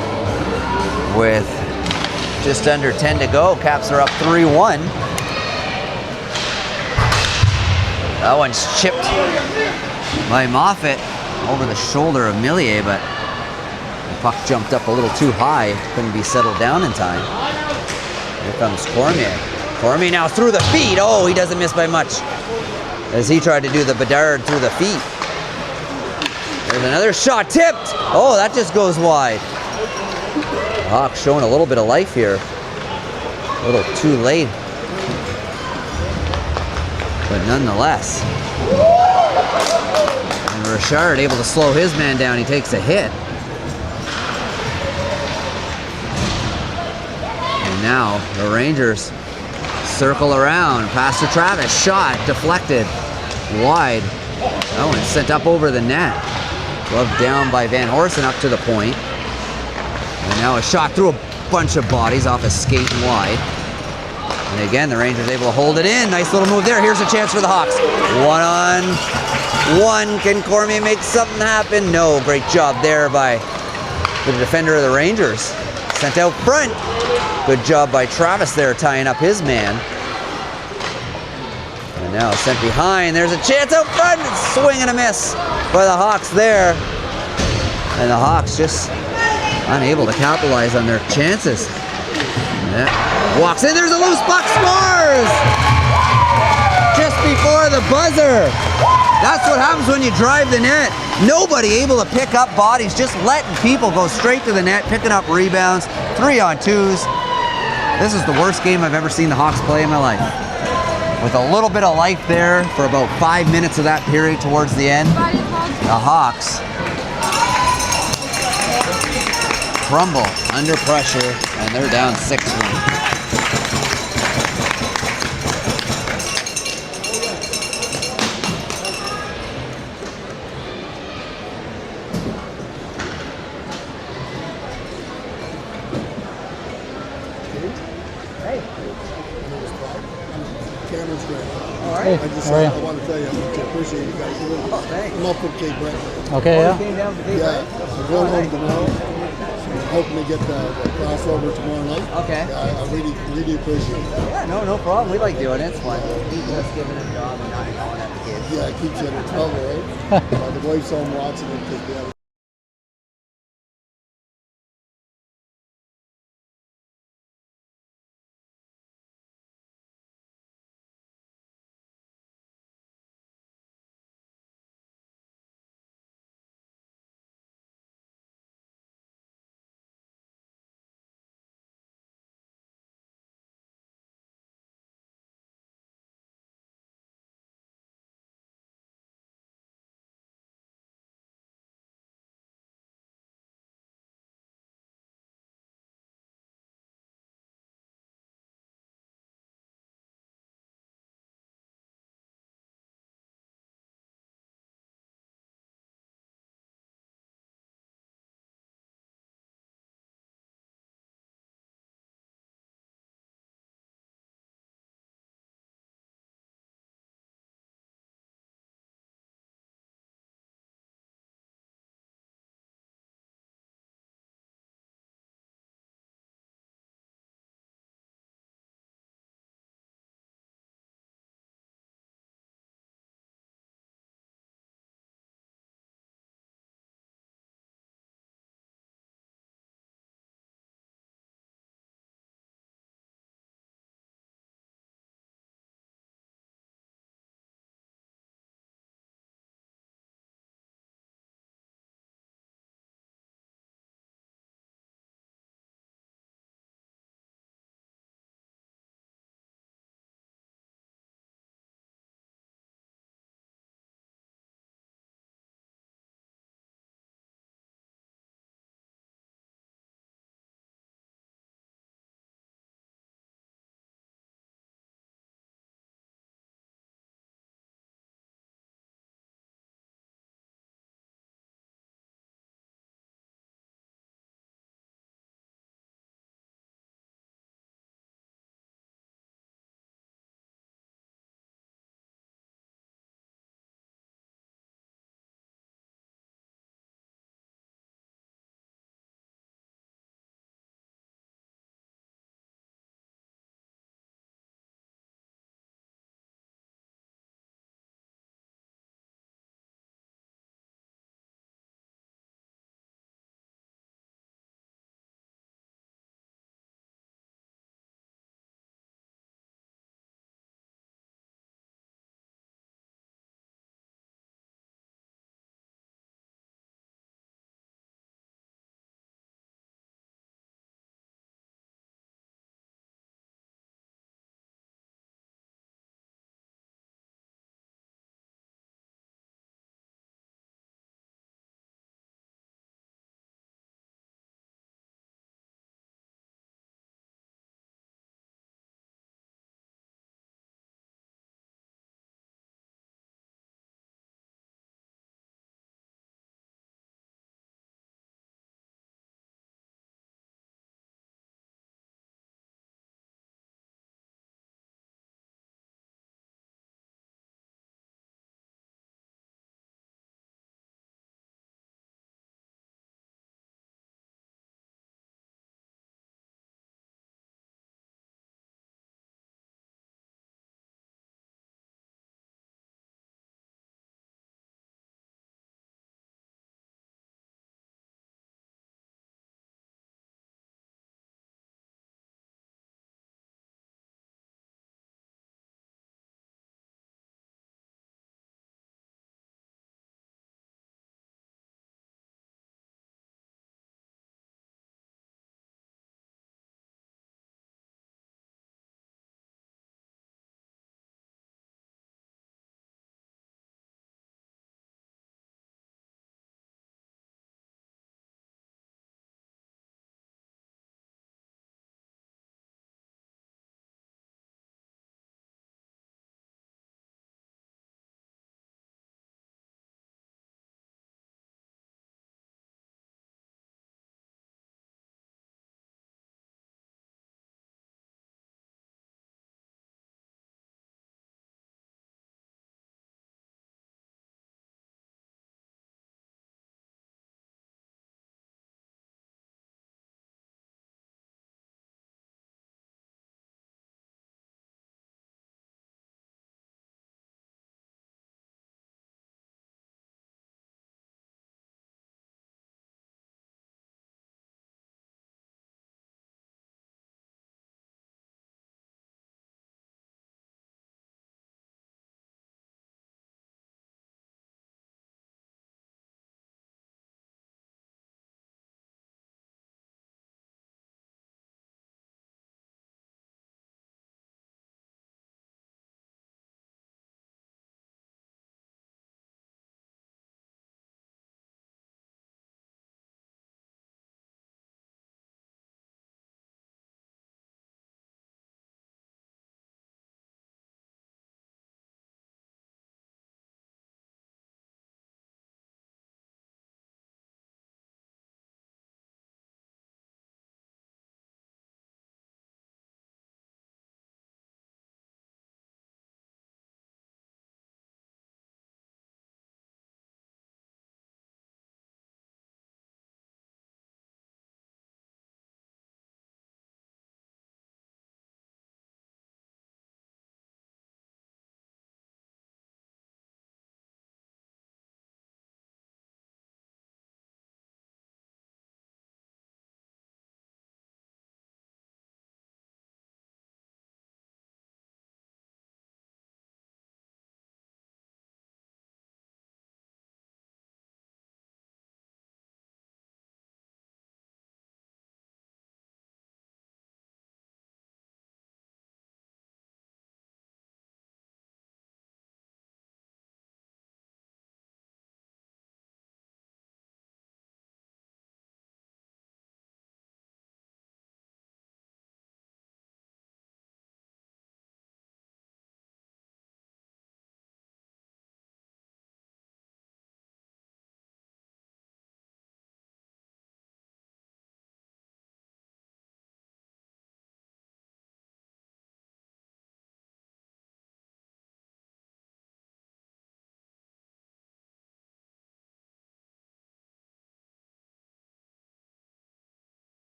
with just under 10 to go. Caps are up 3-1. That one's chipped by Moffat over the shoulder of Millier, but the puck jumped up a little too high. Couldn't be settled down in time. Here comes Cormier. Cormier now through the feet. Oh, he doesn't miss by much as he tried to do the Bedard through the feet. There's another shot, tipped. Oh, that just goes wide. Hawks showing a little bit of life here. A little too late. But nonetheless. And Richard able to slow his man down. He takes a hit. And now the Rangers circle around. Pass to Travis. Shot deflected. Wide. Oh, and sent up over the net. Glove down by Van Horsen up to the point. And now a shot through a bunch of bodies off a skate wide. And again, the Rangers able to hold it in. Nice little move there. Here's a chance for the Hawks. 1-on-1. Can Cormier make something happen? No. Great job there by the defender of the Rangers. Sent out front. Good job by Travis there tying up his man. And now sent behind. There's a chance out front. Swing and a miss by the Hawks there. And the Hawks just unable to capitalize on their chances. Yeah. Walks in. There's a loose puck. Scores! Just before the buzzer. That's what happens when you drive the net. Nobody able to pick up bodies. Just letting people go straight to the net. Picking up rebounds. 3-on-2s. This is the worst game I've ever seen the Hawks play in my life. With a little bit of life there for about 5 minutes of that period towards the end. The Hawks crumble under pressure, and they're down 6-1. Cameron's great. Hey, I how are you? want to tell you how much I appreciate you guys doing this. Thanks. I'm up with Cape Breton. Okay, yeah. Yeah, I'm going home tomorrow. I'm hoping to get the crossover tomorrow night. Okay. Yeah, I really appreciate it. Yeah, no problem. We like doing it. It's fun. He's just giving a job and not calling at the kids. Yeah, it keeps you in trouble, right? The wife's home watching it because they have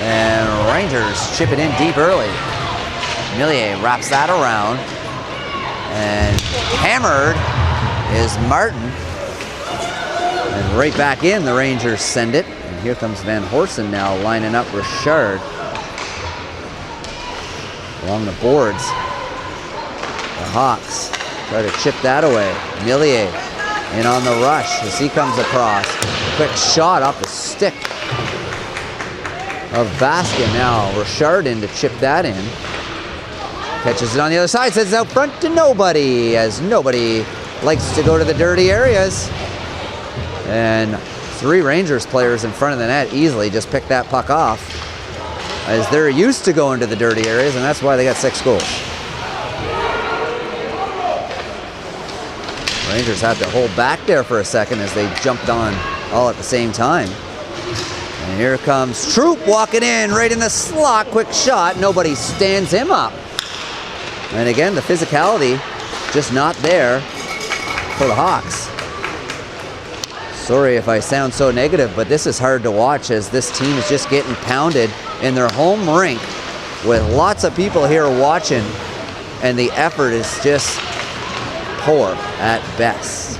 And Rangers chip it in deep early. Millier wraps that around. And hammered is Martin. And right back in, the Rangers send it. And here comes Van Horsen now lining up Richard along the boards. The Hawks try to chip that away. Millier in on the rush as he comes across. Quick shot off the stick of Baskin. Now Richard in to chip that in. Catches it on the other side, sends it out front to nobody, as nobody likes to go to the dirty areas. And 3 Rangers players in front of the net easily just picked that puck off, as they're used to going to the dirty areas, and that's why they got 6 goals. Rangers had to hold back there for a second as they jumped on all at the same time. And here comes Troop walking in right in the slot. Quick shot. Nobody stands him up. And again, the physicality just not there for the Hawks. Sorry if I sound so negative, but this is hard to watch as this team is just getting pounded in their home rink with lots of people here watching, and the effort is just poor at best.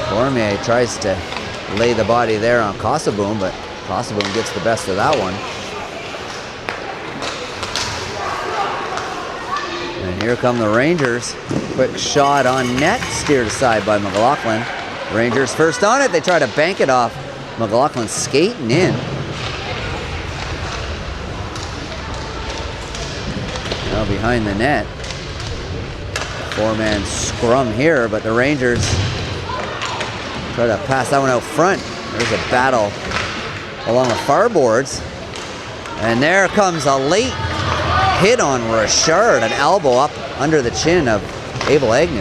Cormier tries to lay the body there on Kosovoom, but Kosovoom gets the best of that one. And here come the Rangers. Quick shot on net, steered aside by McLaughlin. Rangers first on it. They try to bank it off. McLaughlin skating in. Now behind the net. 4-man scrum here, but the Rangers try to pass that one out front. There's a battle along the far boards. And there comes a late hit on Richard, an elbow up under the chin of Abel Agnew.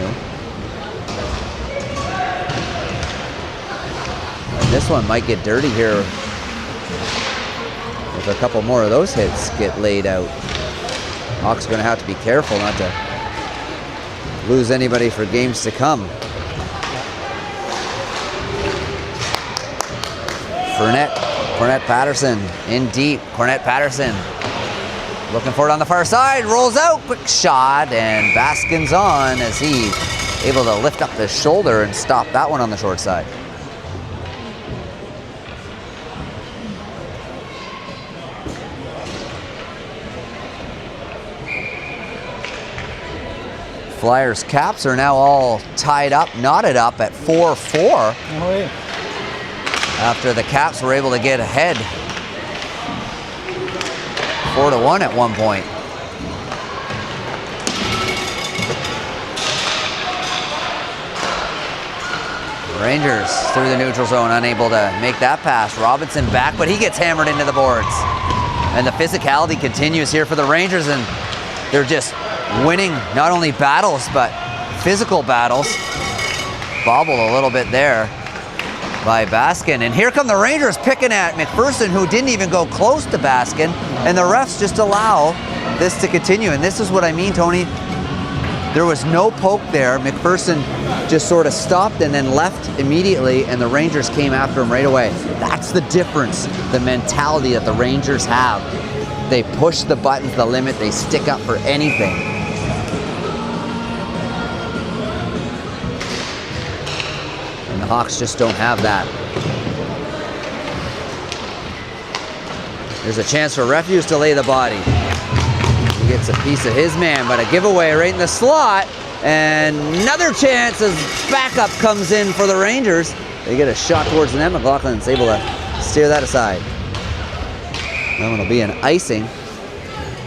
And this one might get dirty here if a couple more of those hits get laid out. Hawks are going to have to be careful not to lose anybody for games to come. Cornette Patterson in deep. Cornette Patterson looking for it on the far side, rolls out, quick shot, and Baskin's on as he able to lift up the shoulder and stop that one on the short side. Flyers caps are now all tied up, knotted up at 4-4. After the Caps were able to get ahead 4-1 at one point. Rangers through the neutral zone, unable to make that pass. Robinson back, but he gets hammered into the boards. And the physicality continues here for the Rangers, and they're just winning not only battles, but physical battles. Bobbled a little bit there by Baskin. And here come the Rangers picking at McPherson, who didn't even go close to Baskin, and the refs just allow this to continue. And this is what I mean, Tony. There was no poke there. McPherson just sort of stopped and then left immediately, and the Rangers came after him right away. That's the difference, the mentality that the Rangers have. They push the buttons to the limit. They stick up for anything. The Hawks just don't have that. There's a chance for Refuse to lay the body. He gets a piece of his man, but a giveaway right in the slot. And another chance as backup comes in for the Rangers. They get a shot towards the net. McLaughlin's able to steer that aside. That one will be an icing.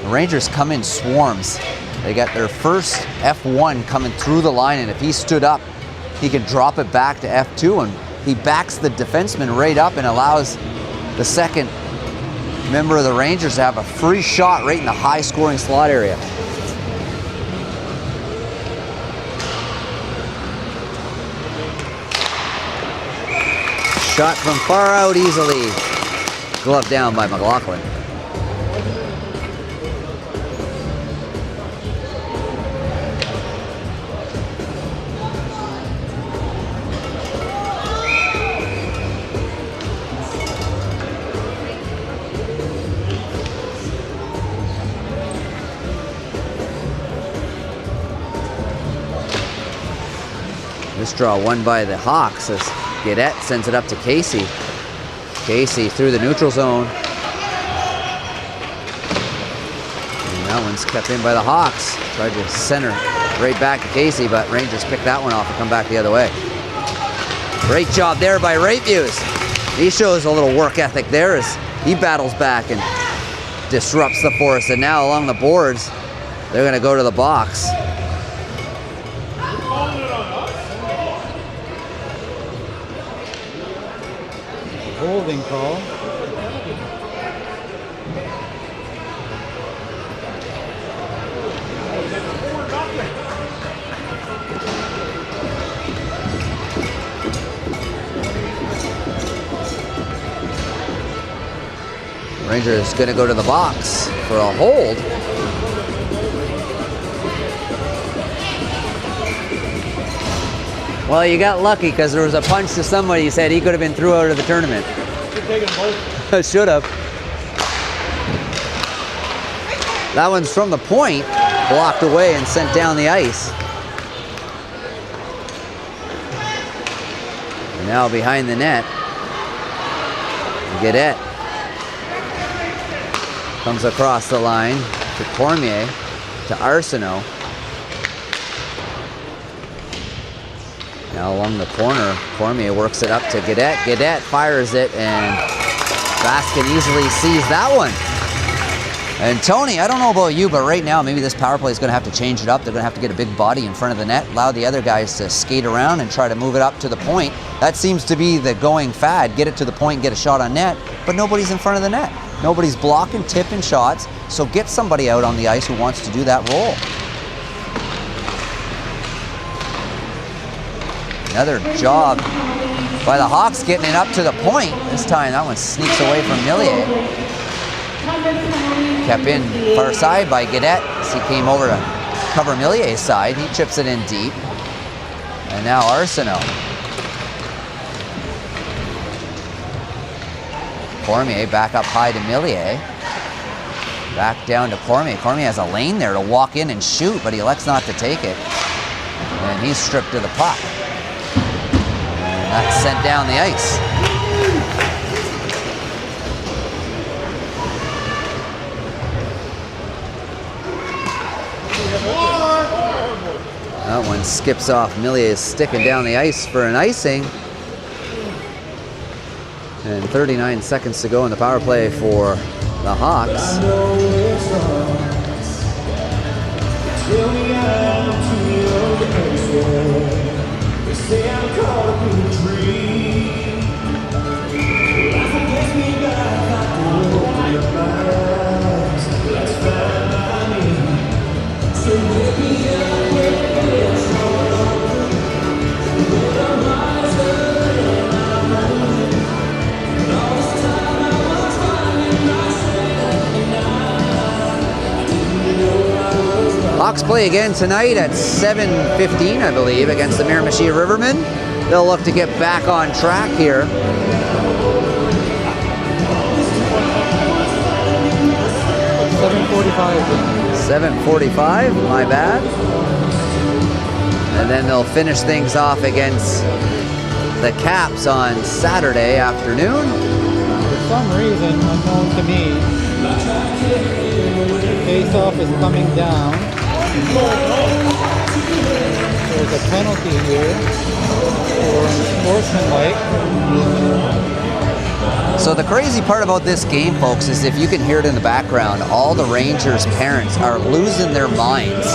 The Rangers come in swarms. They got their first F1 coming through the line, and if he stood up, he can drop it back to F2, and he backs the defenseman right up and allows the second member of the Rangers to have a free shot right in the high-scoring slot area. Shot from far out easily. Glove down by McLaughlin. This draw won by the Hawks as Guedette sends it up to Casey. Casey through the neutral zone. And that one's kept in by the Hawks. Tried to center right back to Casey, but Rangers picked that one off and come back the other way. Great job there by Rapeviews. He shows a little work ethic there as he battles back and disrupts the force. And now along the boards, they're going to go to the box. Holding call. Rangers going to go to the box for a hold. Well, you got lucky because there was a punch to somebody who said he could have been through out of the tournament. Should have. That one's from the point, blocked away and sent down the ice. And now behind the net, Guedette comes across the line to Cormier, to Arsenault. Now along the corner, Cormier works it up to Guedette. Guedette fires it, and Baskin easily sees that one. And Tony, I don't know about you, but right now maybe this power play is going to have to change it up. They're going to have to get a big body in front of the net, allow the other guys to skate around and try to move it up to the point. That seems to be the going fad. Get it to the point, get a shot on net, but nobody's in front of the net. Nobody's blocking, tipping shots, so get somebody out on the ice who wants to do that role. Another job by the Hawks getting it up to the point. This time that one sneaks away from Millier. Kept in far side by Guedette as he came over to cover Millier's side. He chips it in deep. And now Arsenault. Cormier back up high to Millier. Back down to Cormier. Cormier has a lane there to walk in and shoot, but he elects not to take it. And he's stripped of the puck. And that's sent down the ice. That one skips off. Millier is sticking down the ice for an icing. And 39 seconds to go in the power play for the Hawks. Hawks play again tonight at 7:15, I believe, against the Miramichi Rivermen. They'll look to get back on track here. 7:45, my bad. And then they'll finish things off against the Caps on Saturday afternoon. For some reason, unknown to me, face-off is coming down. There's a penalty here for unsportsmanlike. So the crazy part about this game, folks, is if you can hear it in the background, all the Rangers parents are losing their minds,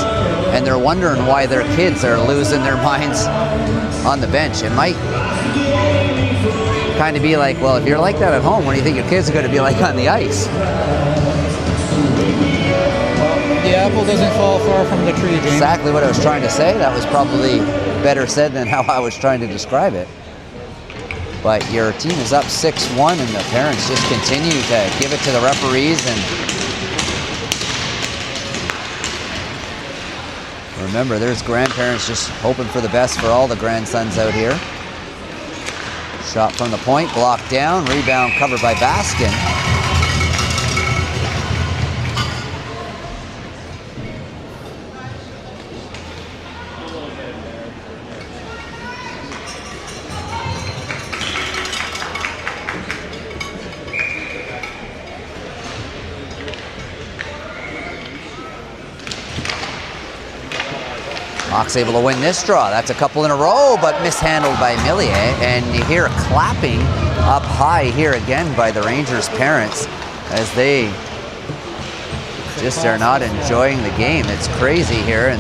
and they're wondering why their kids are losing their minds on the bench. It might kind of be like, well, if you're like that at home, what do you think your kids are going to be like on the ice? The apple doesn't fall far from the tree, James. Exactly what I was trying to say. That was probably better said than how I was trying to describe it. But your team is up 6-1, and the parents just continue to give it to the referees. And remember, there's grandparents just hoping for the best for all the grandsons out here. Shot from the point, blocked down, rebound covered by Baskin. Hawks able to win this draw. That's a couple in a row, but mishandled by Millier. And you hear clapping up high here again by the Rangers' parents as they just are not enjoying the game. It's crazy here, and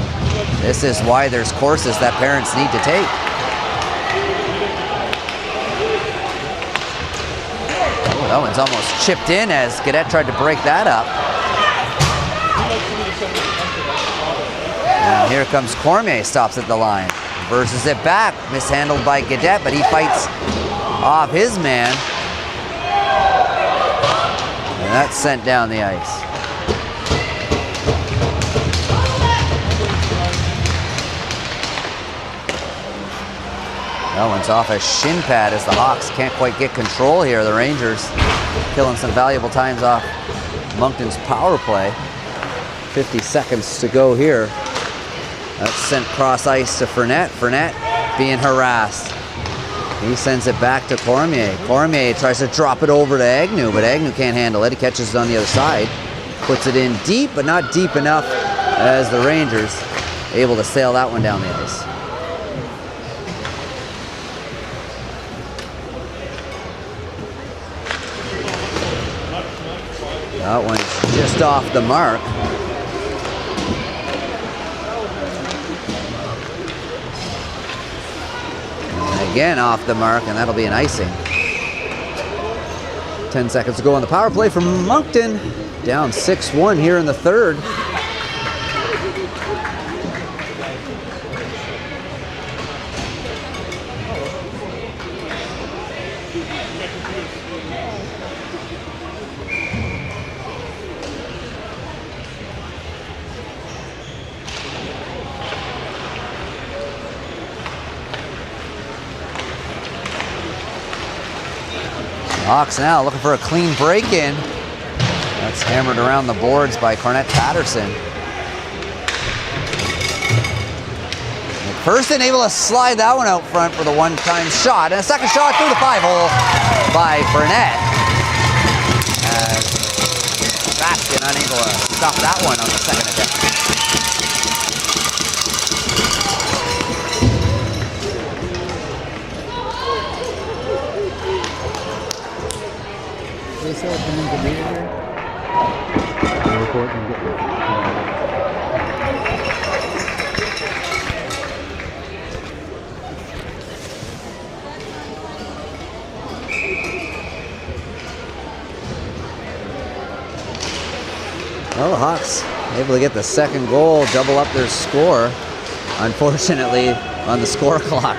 this is why there's courses that parents need to take. Oh, that one's almost chipped in as Gaudette tried to break that up. And here comes Cormier, stops at the line. Reverses it back, mishandled by Gaudette, but he fights off his man. And that's sent down the ice. That one's off a shin pad as the Hawks can't quite get control here. The Rangers killing some valuable times off Moncton's power play. 50 seconds to go here. That's sent cross ice to Fournette. Fournette being harassed. He sends it back to Cormier. Cormier tries to drop it over to Agnew, but Agnew can't handle it. He catches it on the other side. Puts it in deep, but not deep enough as the Rangers able to sail that one down the ice. That one's just off the mark. And again off the mark, and that'll be an icing. 10 seconds to go on the power play from Moncton. Down 6-1 here in the third. Hawks now looking for a clean break-in. That's hammered around the boards by Cornette Patterson. McPherson able to slide that one out front for the one-time shot. And a second shot through the 5-hole by Burnett. As Baskin unable to stop that one on the second attempt. They still coming to meet here? Well, the Hawks able to get the second goal, double up their score. Unfortunately, on the score clock,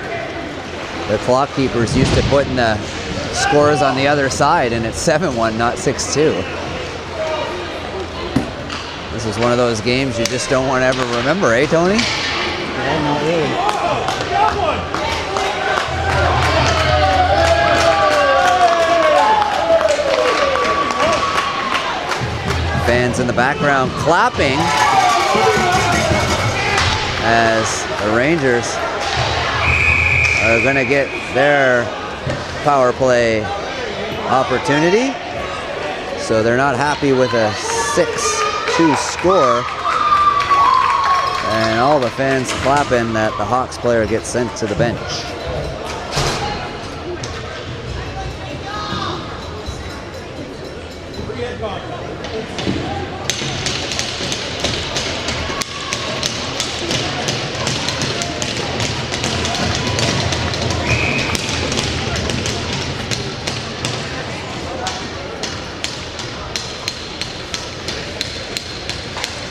the clock keepers used to putting the scores on the other side, and it's 7-1, not 6-2. This is one of those games you just don't want to ever remember, eh, Tony? Yeah, not really. Fans in the background clapping as the Rangers are going to get their power play opportunity. So they're not happy with a 6-2 score. And all the fans clapping that the Hawks player gets sent to the bench.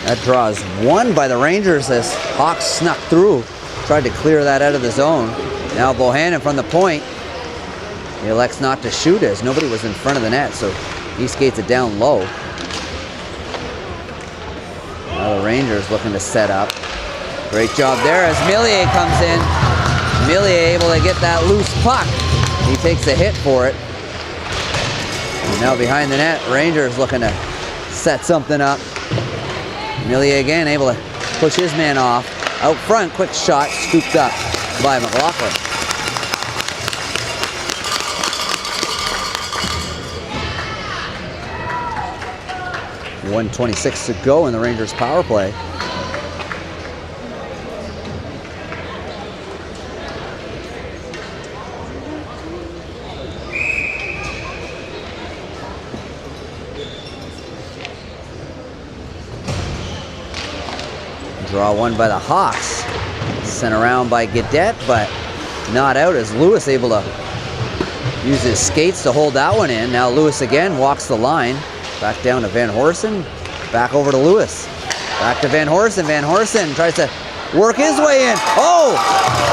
That draw is won by the Rangers as Hawks snuck through, tried to clear that out of the zone. Now Bohannon from the point. He elects not to shoot as nobody was in front of the net, so he skates it down low. Now the Rangers looking to set up. Great job there as Millier comes in. Millier able to get that loose puck. He takes a hit for it. And now behind the net, Rangers looking to set something up. Millier again able to push his man off. Out front, quick shot, scooped up by McLaughlin. .126 to go in the Rangers power play. Draw one by the Hawks. Sent around by Gadet, but not out as Lewis able to use his skates to hold that one in. Now Lewis again walks the line. Back down to Van Horsen. Back over to Lewis. Back to Van Horsen. Van Horsen tries to work his way in. Oh!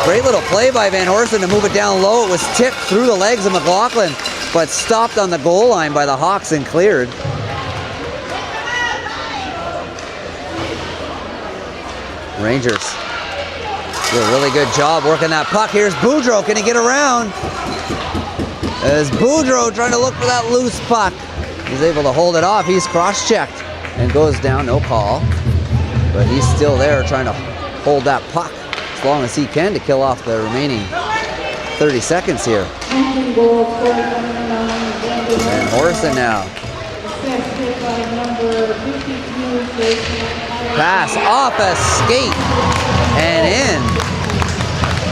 Great little play by Van Horsen to move it down low. It was tipped through the legs of McLaughlin, but stopped on the goal line by the Hawks and cleared. Rangers do a really good job working that puck. Here's Boudreau. Can he get around? As Boudreau trying to look for that loose puck. He's able to hold it off. He's cross-checked and goes down. No call. But he's still there trying to hold that puck as long as he can to kill off the remaining 30 seconds here. Van Horsen now. Pass off a skate and in.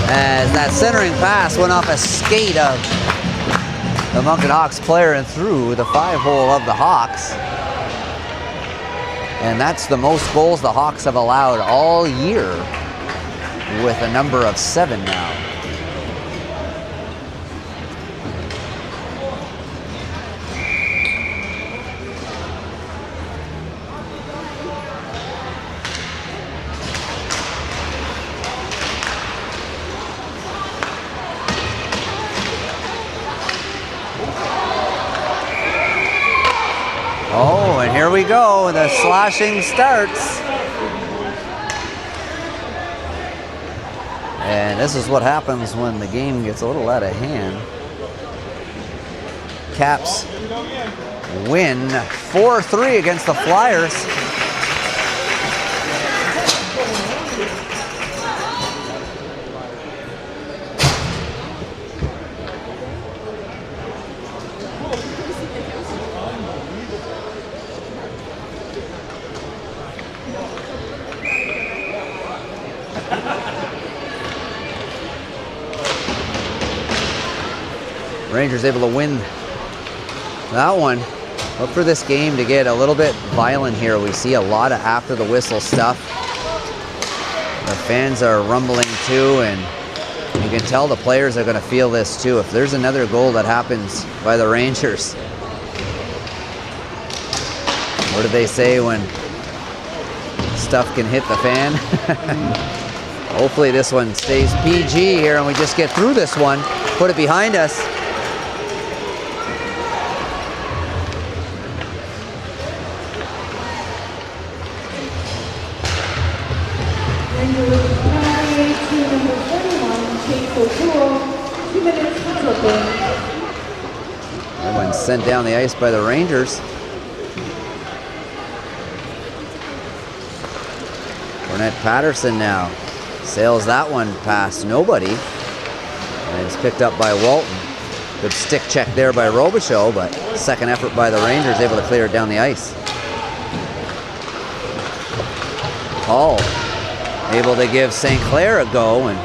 As that centering pass went off a skate of the Moncton Hawks player and through the 5-hole of the Hawks. And that's the most goals the Hawks have allowed all year, with a number of 7 now. Oh, and here we go. The slashing starts. And this is what happens when the game gets a little out of hand. Caps win 4-3 against the Flyers. Rangers able to win that one. Look for this game to get a little bit violent here. We see a lot of after the whistle stuff. The fans are rumbling too, and you can tell the players are going to feel this too. If there's another goal that happens by the Rangers, what do they say when stuff can hit the fan? Hopefully this one stays PG here and we just get through this one, put it behind us. Everyone sent down the ice by the Rangers. Cornette Patterson now sails that one past nobody. And it's picked up by Walton. Good stick check there by Robichaud, but second effort by the Rangers, able to clear it down the ice. Hall able to give St. Clair a go and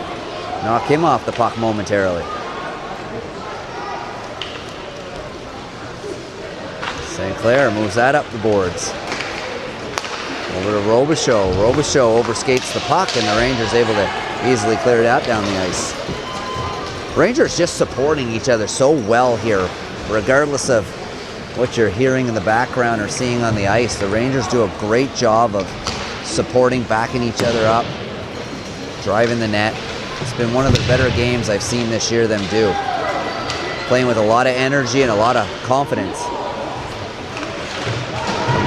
knock him off the puck momentarily. St. Clair moves that up the boards. Over to Robichaud. Robichaud overskates the puck and the Rangers able to easily clear that down the ice. Rangers just supporting each other so well here, regardless of what you're hearing in the background or seeing on the ice. The Rangers do a great job of supporting, backing each other up, driving the net. It's been one of the better games I've seen this year them do. Playing with a lot of energy and a lot of confidence.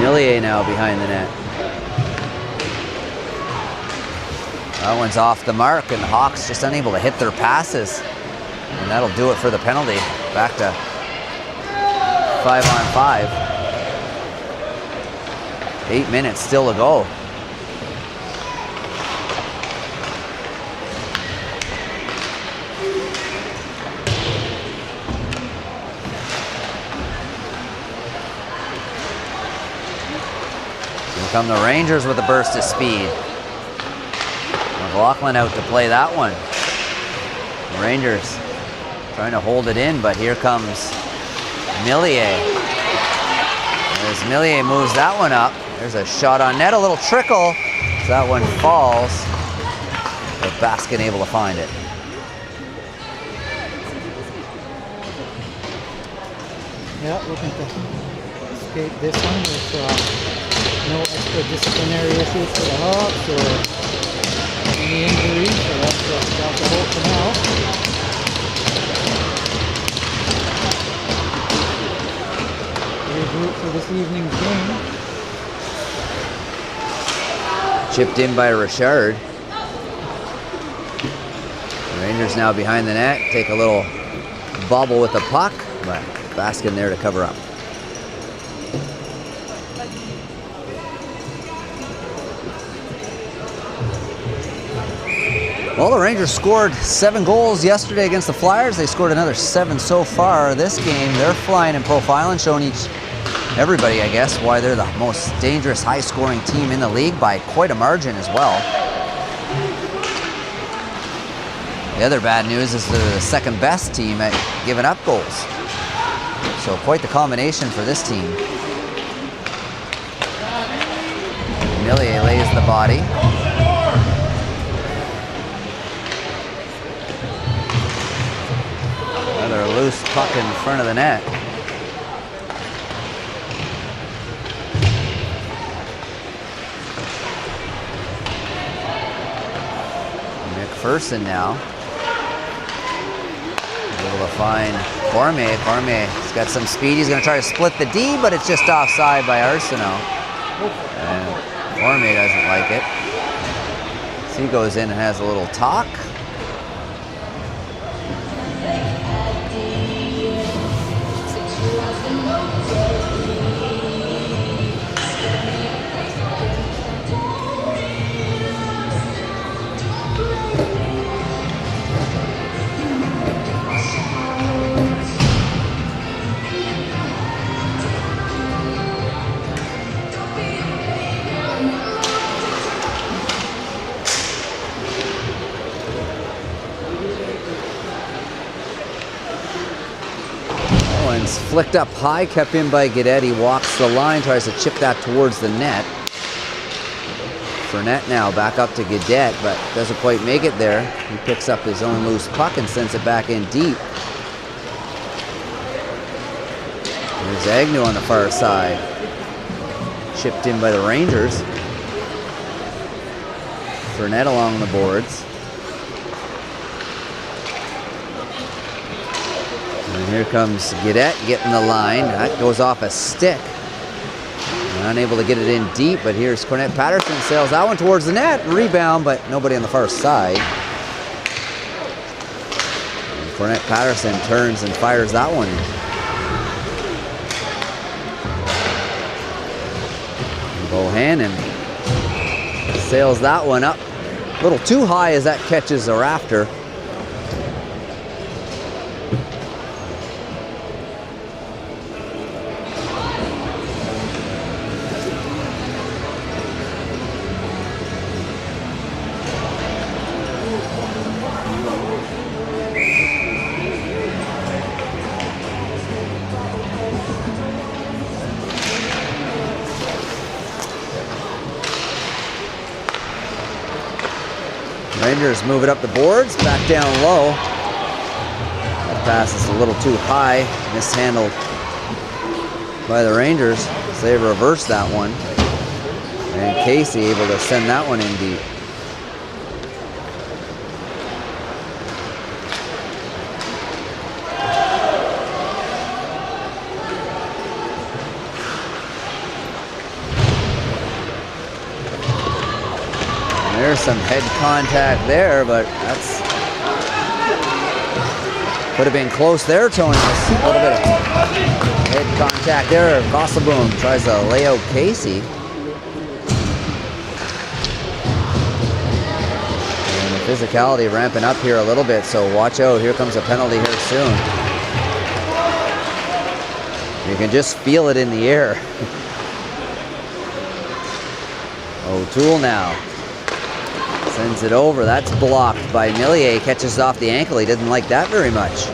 Millier now behind the net. That one's off the mark and the Hawks just unable to hit their passes. And that'll do it for the penalty. Back to 5-on-5. 8 minutes still to go. Here come the Rangers with a burst of speed. McLaughlin out to play that one. The Rangers trying to hold it in, but here comes Millier. As Millier moves that one up, there's a shot on net, a little trickle So that one falls, but Baskin able to find it. Yeah, looking to escape this one with no extra disciplinary issues for the Hawks or any injuries, so that's the hope for now. Regroup for this evening's game. Chipped in by Richard. The Rangers now behind the net, take a little bobble with the puck, but Baskin there to cover up. Well, the Rangers scored 7 goals yesterday against the Flyers. They scored another 7 so far this game. They're flying in profiling, showing everybody, I guess, why they're the most dangerous, high-scoring team in the league by quite a margin as well. The other bad news is they're the second best team at giving up goals. So quite the combination for this team. Millier lays the body. Another loose puck in front of the net. McPherson now. Able to find Cormier. Cormier's got some speed. He's going to try to split the D, but it's just offside by Arsenault. And Cormier doesn't like it. So he goes in and has a little talk. Flicked up high, kept in by Guedetti, walks the line, tries to chip that towards the net. Fournette now back up to Guedet, but doesn't quite make it there. He picks up his own loose puck and sends it back in deep. There's Agnew on the far side. Chipped in by the Rangers. Fournette along the boards. And here comes Guedet getting the line. That goes off a stick. Unable to get it in deep, but here's Cornette Patterson, sails that one towards the net. Rebound, but nobody on the far side. And Cornette Patterson turns and fires that one. And Bohannon sails that one up. A little too high as that catches a rafter. Rangers move it up the boards, back down low. That pass is a little too high, mishandled by the Rangers. So they reversed that one. And Casey able to send that one in deep. There's some head contact there, but that's could have been close there, Tony. A little bit of head contact there. Gosselboom tries to lay out Casey. And the physicality ramping up here a little bit, so watch out. Here comes a penalty here soon. You can just feel it in the air. O'Toole now. Sends it over. That's blocked by Millier. Catches off the ankle. He didn't like that very much.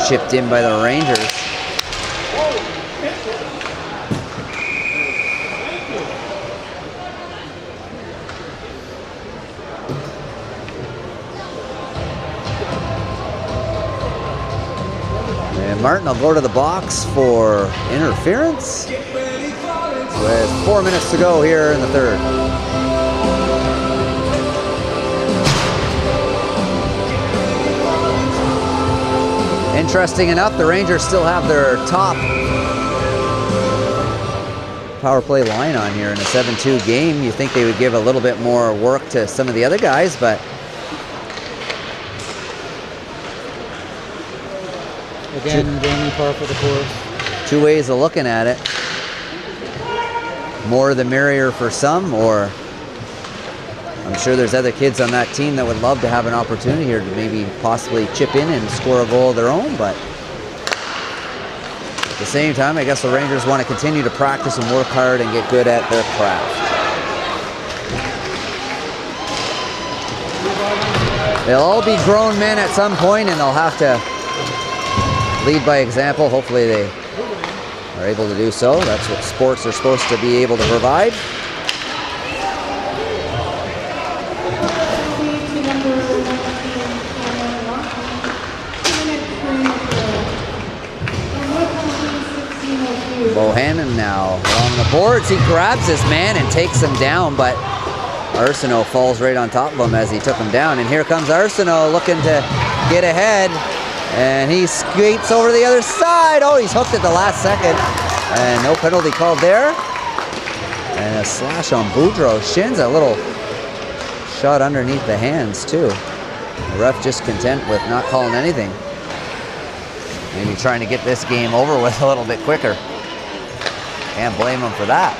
chipped in by the Rangers. And Martin will go to the box for interference with 4 minutes to go here in the third. Interesting enough, the Rangers still have their top power play line on here in a 7-2 game. You think they would give a little bit more work to some of the other guys, but Again, gaining par for the course. two ways of looking at it. More the merrier for some, or I'm sure there's other kids on that team that would love to have an opportunity here to maybe possibly chip in and score a goal of their own, but at the same time, I guess the Rangers want to continue to practice and work hard and get good at their craft. They'll all be grown men at some point, and they'll have to lead by example. Hopefully they are able to do so. That's what sports are supposed to be able to provide. Bohannon now on the boards. He grabs his man and takes him down, but Arsenault falls right on top of him as he took him down. And here comes Arsenault looking to get ahead, and he skates over to the other side. Oh, he's hooked at the last second, and no penalty called there. And a slash on Boudreaux's shins, a little shot underneath the hands too. The ref just content with not calling anything. Maybe trying to get this game over with a little bit quicker. Can't blame him for that.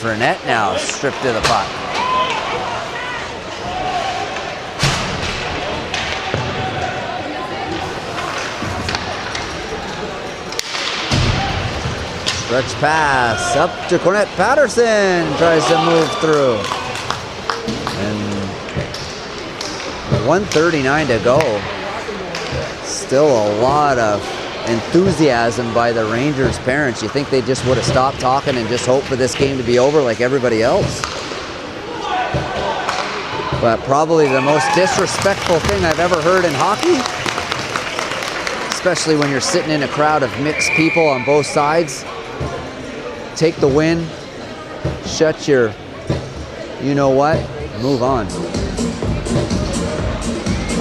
Burnett now stripped to the puck. Stretch pass up to Cornette Patterson. Tries to move through. And 1:39 to go. Still a lot of enthusiasm by the Rangers parents. You think they just would have stopped talking and just hope for this game to be over like everybody else. But probably the most disrespectful thing I've ever heard in hockey, especially when you're sitting in a crowd of mixed people on both sides. Take the win, shut your you-know-what, move on.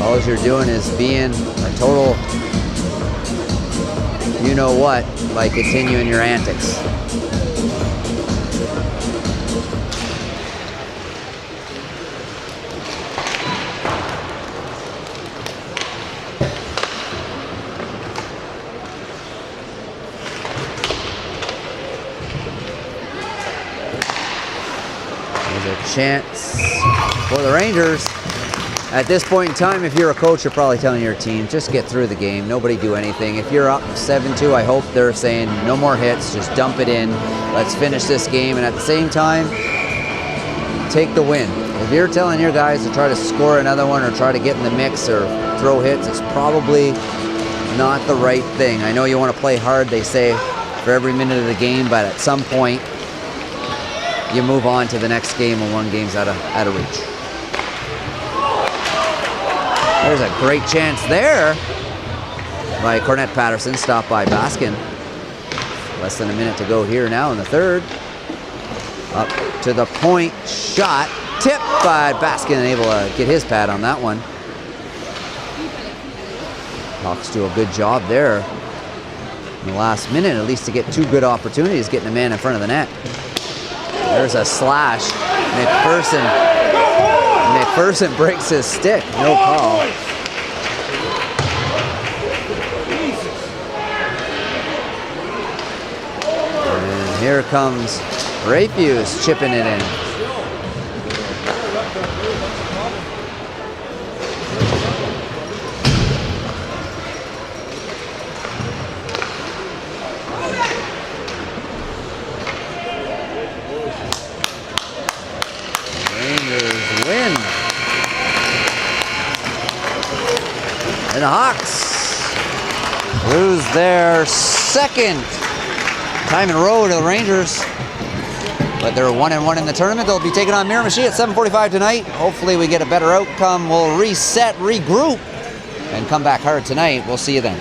All you're doing is being a total you-know-what by continuing your antics. There's a chance for the Rangers. At this point in time, if you're a coach, you're probably telling your team, just get through the game. Nobody do anything. If you're up 7-2, I hope they're saying no more hits. Just dump it in. Let's finish this game. And at the same time, take the win. If you're telling your guys to try to score another one or try to get in the mix or throw hits, it's probably not the right thing. I know you want to play hard, they say, for every minute of the game, but at some point, you move on to the next game when one game's out of reach. There's a great chance there by Cornette Patterson, stopped by Baskin. Less than a minute to go here now in the third. Up to the point, shot, tipped by Baskin, able to get his pad on that one. Hawks do a good job there in the last minute, at least to get two good opportunities, getting a man in front of the net. There's a slash. McPherson breaks his stick. No call. Here comes Rayfuse chipping it in. Rangers win. And the Hawks lose their second time in a row to the Rangers. But they're 1-1 in the tournament. They'll be taking on Miramichi at 7:45 tonight. Hopefully we get a better outcome. We'll reset, regroup, and come back hard tonight. We'll see you then.